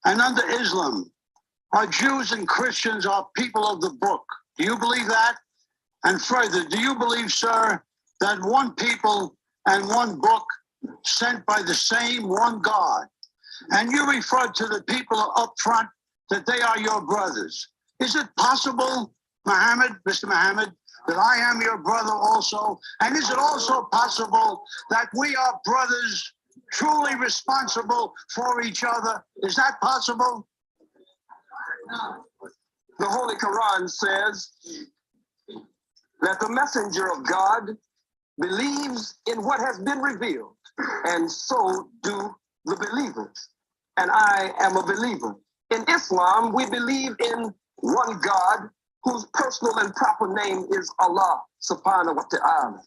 And under Islam, are Jews and Christians are people of the book? Do you believe that? And further, do you believe, sir, that one people and one book sent by the same one God? And you referred to the people up front that they are your brothers. Is it possible, Muhammad, Mr. Muhammad, that I am your brother also? And is it also possible that we are brothers truly responsible for each other? Is that possible? The Holy Quran says that the messenger of God believes in what has been revealed, and so do the believers. And I am a believer. In Islam, we believe in one God whose personal and proper name is Allah subhanahu wa ta'ala.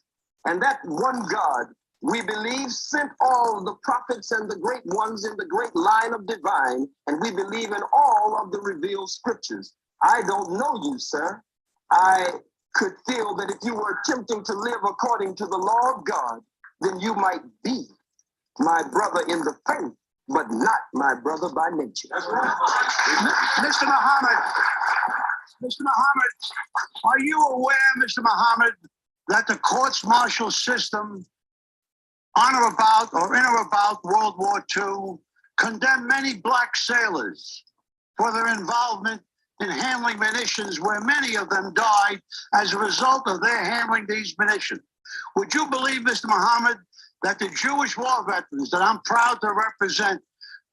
And that one God, we believe, sent all the prophets and the great ones in the great line of divine, and we believe in all of the revealed scriptures. I don't know you, sir. I could feel that if you were attempting to live according to the law of God, then you might be my brother in the faith, but not my brother by nature. Mr. Muhammad, are you aware, Mr. Muhammad, that the courts-martial system on or about or in or about World War II condemned many Black sailors for their involvement in handling munitions, where many of them died as a result of their handling these munitions? Would you believe, Mr. Muhammad, that the Jewish war veterans that I'm proud to represent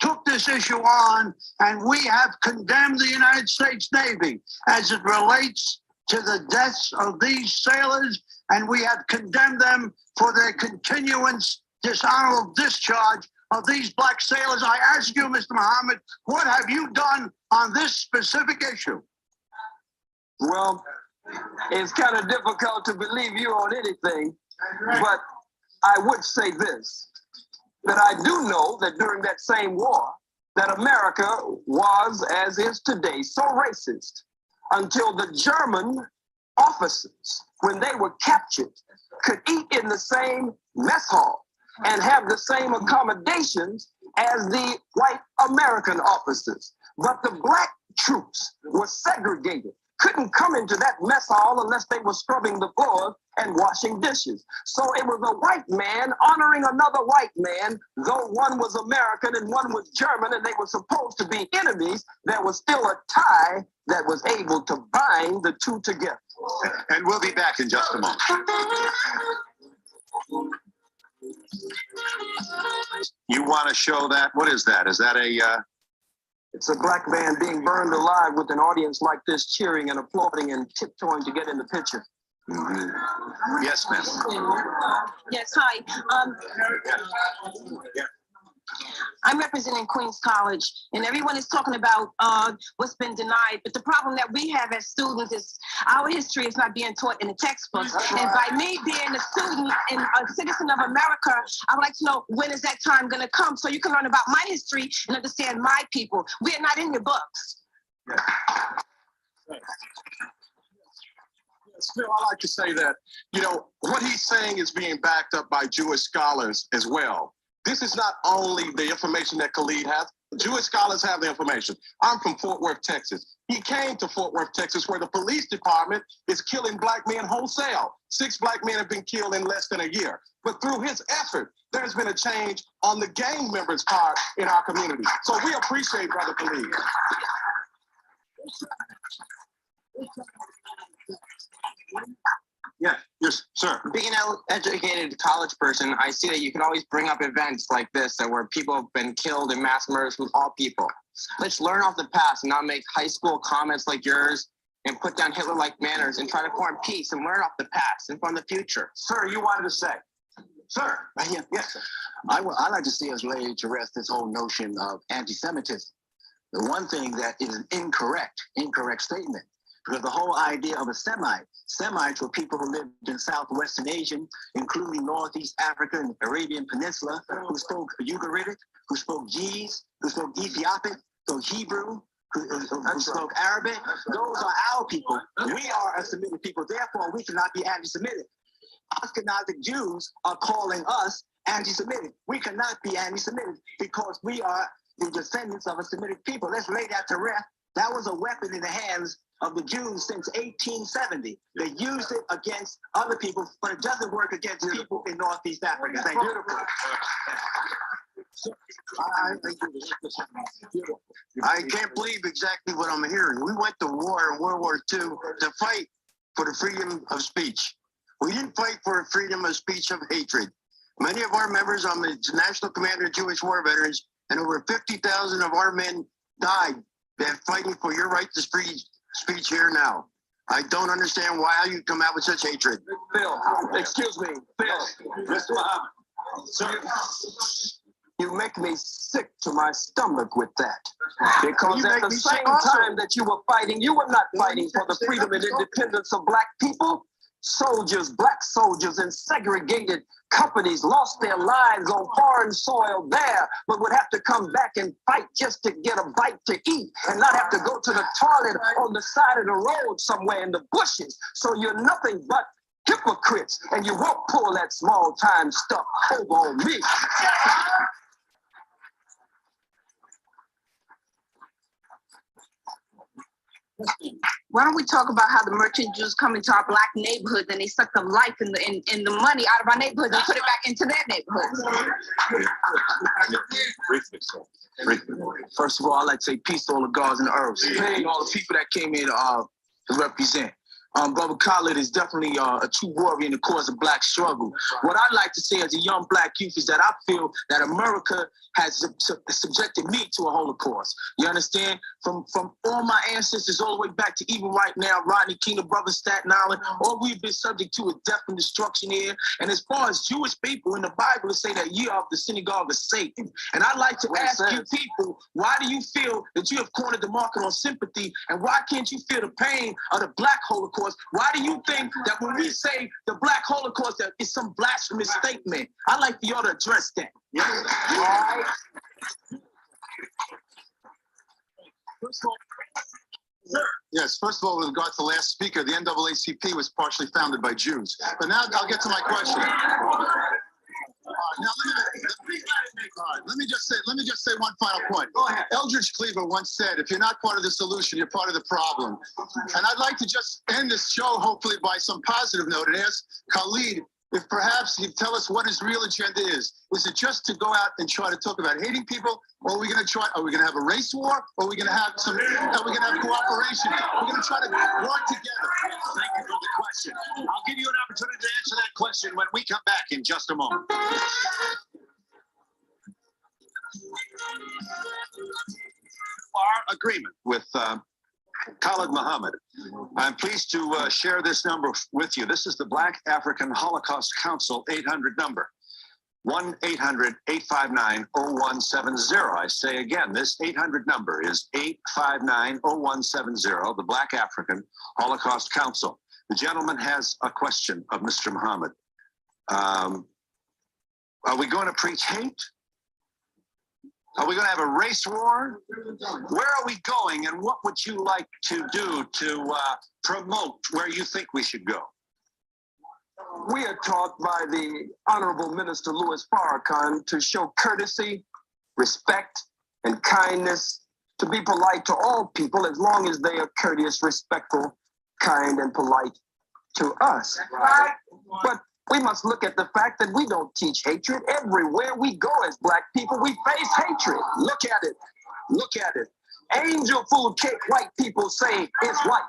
took this issue on, and we have condemned the United States Navy as it relates to the deaths of these sailors, and we have condemned them for their continuance dishonorable discharge of these Black sailors? I ask you, Mr. Muhammad, what have you done on this specific issue? Well, it's kind of difficult to believe you on anything, but I would say this, that I do know that during that same war, that America was, as is today, so racist until the German officers, when they were captured, could eat in the same mess hall and have the same accommodations as the white American officers. But the Black troops were segregated, couldn't come into that mess hall unless they were scrubbing the floor and washing dishes. So it was a white man honoring another white man, though one was American and one was German, and they were supposed to be enemies. There was still a tie that was able to bind the two together. And we'll be back in just a moment. You want to show that? What is that? Is that a... It's a Black man being burned alive with an audience like this cheering and applauding and tiptoeing to get in the picture. Mm-hmm. Yes, ma'am. Yes, hi. I'm representing Queens College, and everyone is talking about what's been denied. But the problem that we have as students is our history is not being taught in the textbooks. And by me being a student and a citizen of America, I would like to know, when is that time going to come so you can learn about my history and understand my people? We are not in your books. Still, I like to say that, what he's saying is being backed up by Jewish scholars as well. This is not only the information that Khalid has. Jewish scholars have the information. I'm from Fort Worth, Texas. He came to Fort Worth, Texas, where the police department is killing Black men wholesale. 6 Black men have been killed in less than a year. But through his effort, there's been a change on the gang members' part in our community. So we appreciate Brother Khalid. Yeah, yes, sir. Being an educated college person, I see that you can always bring up events like this where people have been killed in mass murders from all people. Let's learn off the past and not make high school comments like yours and put down Hitler-like manners and try to form peace and learn off the past and form the future. Sir, you wanted to say. Sir. Yes, sir. I like to see us lay to rest this whole notion of anti-Semitism. The one thing that is an incorrect statement, because the whole idea of a Semites were people who lived in Southwestern Asia, including Northeast Africa and the Arabian Peninsula, who spoke Ugaritic, who spoke Ge'ez, who spoke Ethiopic, who spoke Hebrew, who spoke Arabic. Those are our people. We are a Semitic people. Therefore, we cannot be anti-Semitic. Ashkenazic Jews are calling us anti-Semitic. We cannot be anti-Semitic because we are the descendants of a Semitic people. Let's lay that to rest. That was a weapon in the hands of the Jews since 1870. They used it against other people, but it doesn't work against people in Northeast Africa. Thank you. I can't believe exactly what I'm hearing. We went to war in World War II to fight for the freedom of speech. We didn't fight for freedom of speech of hatred. Many of our members, I'm the National Commander of Jewish War Veterans, and over 50,000 of our men died. They're fighting for your right to speech here now. I don't understand why you come out with such hatred. Phil, excuse me, Phil, Mr. Muhammad. Sir, you make me sick to my stomach with that. Because at the same time that you were fighting, you were not fighting for the freedom and independence of black people. Soldiers, black soldiers in segregated companies lost their lives on foreign soil there, but would have to come back and fight just to get a bite to eat and not have to go to the toilet on the side of the road somewhere in the bushes. So you're nothing but hypocrites, and you won't pull that small time stuff over on me. Why don't we talk about how the merchant Jews come into our black neighborhoods and they suck the life and the money out of our neighborhoods and put it back into their neighborhoods? First of all, I'd like to say peace to all the guards and the herbs and all the people that came here to represent. Brother Khalid is definitely a true warrior in the cause of black struggle. What I'd like to say as a young black youth is that I feel that America has subjected me to a Holocaust. You understand? From all my ancestors all the way back to even right now, Rodney King, the brother Staten Island, all we've been subject to is death and destruction here. And as far as Jewish people in the Bible, it say that ye are of the synagogue of Satan. And I'd like to ask you people, why do you feel that you have cornered the market on sympathy? And why can't you feel the pain of the black Holocaust? Why do you think that when we say the black Holocaust, that it's some blasphemous statement? I'd like for y'all to address that. Yeah. All right. Yes, first of all, with regard to the last speaker, the NAACP was partially founded by Jews. But now I'll get to my question. Let me just say one final point. Go ahead. Eldridge Cleaver once said, if you're not part of the solution, you're part of the problem. And I'd like to just end this show, hopefully, by some positive note and ask Khalid if perhaps he'd tell us what his real agenda is. Is it just to go out and try to talk about hating people? Or are we going to have a race war? Or are we going to have cooperation? We're going to try to work together. Thank you for the question. I'll give you an opportunity to answer that question when we come back in just a moment. Our agreement with Khalid Muhammad. I'm pleased to share this number with you. This is the Black African Holocaust Council 800 number. 1-800-859-0170. I say again, this 800 number is 859-0170, the Black African Holocaust Council. The gentleman has a question of Mr. Muhammad. Are we going to preach hate? Are we going to have a race war? Where are we going, and what would you like to do to promote where you think we should go? We are taught by the Honorable Minister Louis Farrakhan to show courtesy, respect, and kindness, to be polite to all people as long as they are courteous, respectful, kind, and polite to us. But we must look at the fact that we don't teach hatred. Everywhere we go as black people, we face hatred. Look at it. Look at it. Angel food cake, white people say, is white.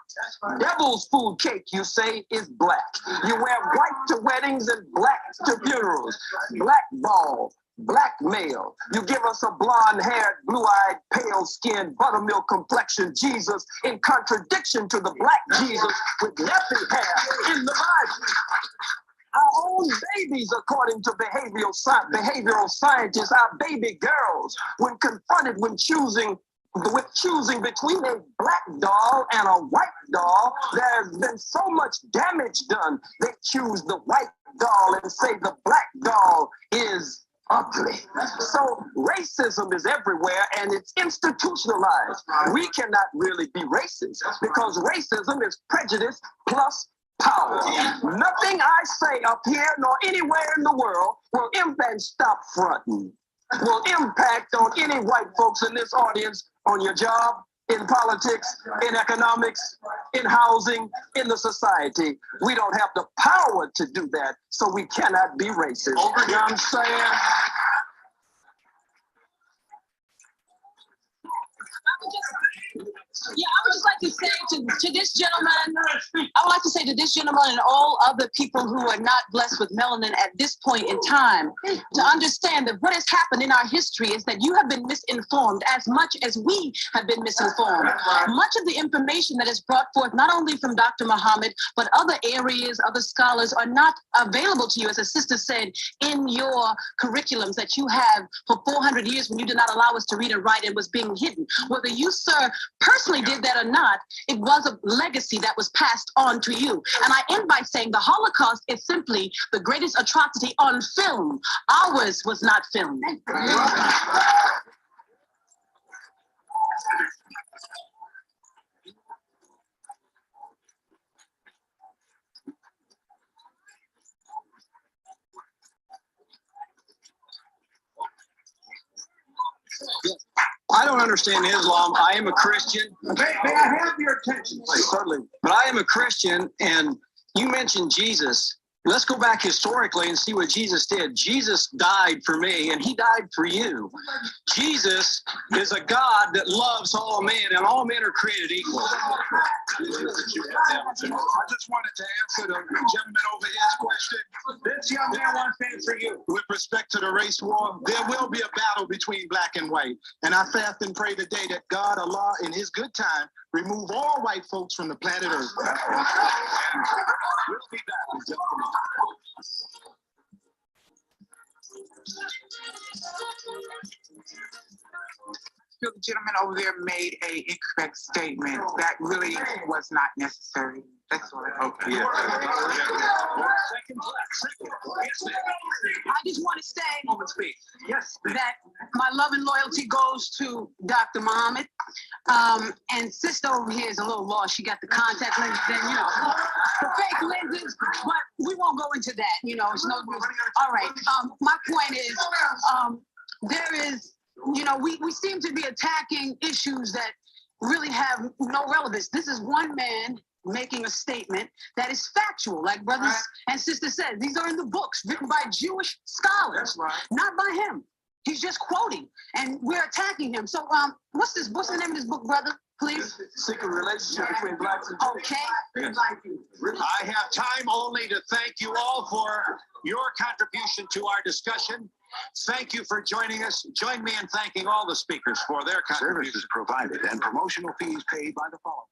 Devil's food cake, you say, is black. You wear white to weddings and black to funerals. Black ball, black male. You give us a blonde-haired, blue-eyed, pale-skinned, buttermilk complexion Jesus in contradiction to the black Jesus with nappy hair in the Bible. Our own babies, according to behavioral scientists, our baby girls, when confronted when choosing with choosing between a black doll and a white doll, there's been so much damage done. They choose the white doll and say the black doll is ugly. So racism is everywhere and it's institutionalized. We cannot really be racist because racism is prejudice plus power. Nothing I say up here nor anywhere in the world will impact, stop fronting, will impact on any white folks in this audience, on your job, in politics, in economics, in housing, in the society. We don't have the power to do that, so we cannot be racist. You know what I'm saying? Yeah, I would just like to say to this gentleman, I would like to say to this gentleman and all other people who are not blessed with melanin at this point in time, to understand that what has happened in our history is that you have been misinformed as much as we have been misinformed. Much of the information that is brought forth, not only from Dr. Muhammad, but other areas, other scholars, are not available to you, as a sister said, in your curriculums that you have for 400 years when you did not allow us to read and write and was being hidden. Whether you, sir, personally did that or not, it was a legacy that was passed on to you. And I end by saying the Holocaust is simply the greatest atrocity on film. Ours was not filmed. I don't understand Islam. I am a Christian. May I have your attention, please? Certainly. But I am a Christian, and you mentioned Jesus. Let's go back historically and see what Jesus did. Jesus died for me, and he died for you. Jesus is a God that loves all men, and all men are created equal. I just wanted to answer the gentleman over here's question. This young man wants to answer you. With respect to the race war, there will be a battle between black and white. And I fast and pray today that God, Allah, in his good time, remove all white folks from the planet Earth. We'll be back in just a minute. The gentleman over there made a incorrect statement. That really was not necessary. That's all. Okay. Yeah. I just want to say that my love and loyalty goes to Dr. Muhammad. And sister over here is a little lost. She got the contact lenses, then, you know, the fake lenses, but we won't go into that. You know, it's no good. All right. My point is, there is, you know, we seem to be attacking issues that really have no relevance. This is one man making a statement that is factual, like brothers and sisters said. These are in the books written by Jewish scholars, not by him. He's just quoting, and we're attacking him. So, what's the name of this book, brother? Please. Secret relationship between blacks and okay. Yes. I have time only to thank you all for your contribution to our discussion. Thank you for joining us. Join me in thanking all the speakers for their contributions. Services provided and promotional fees paid by the following.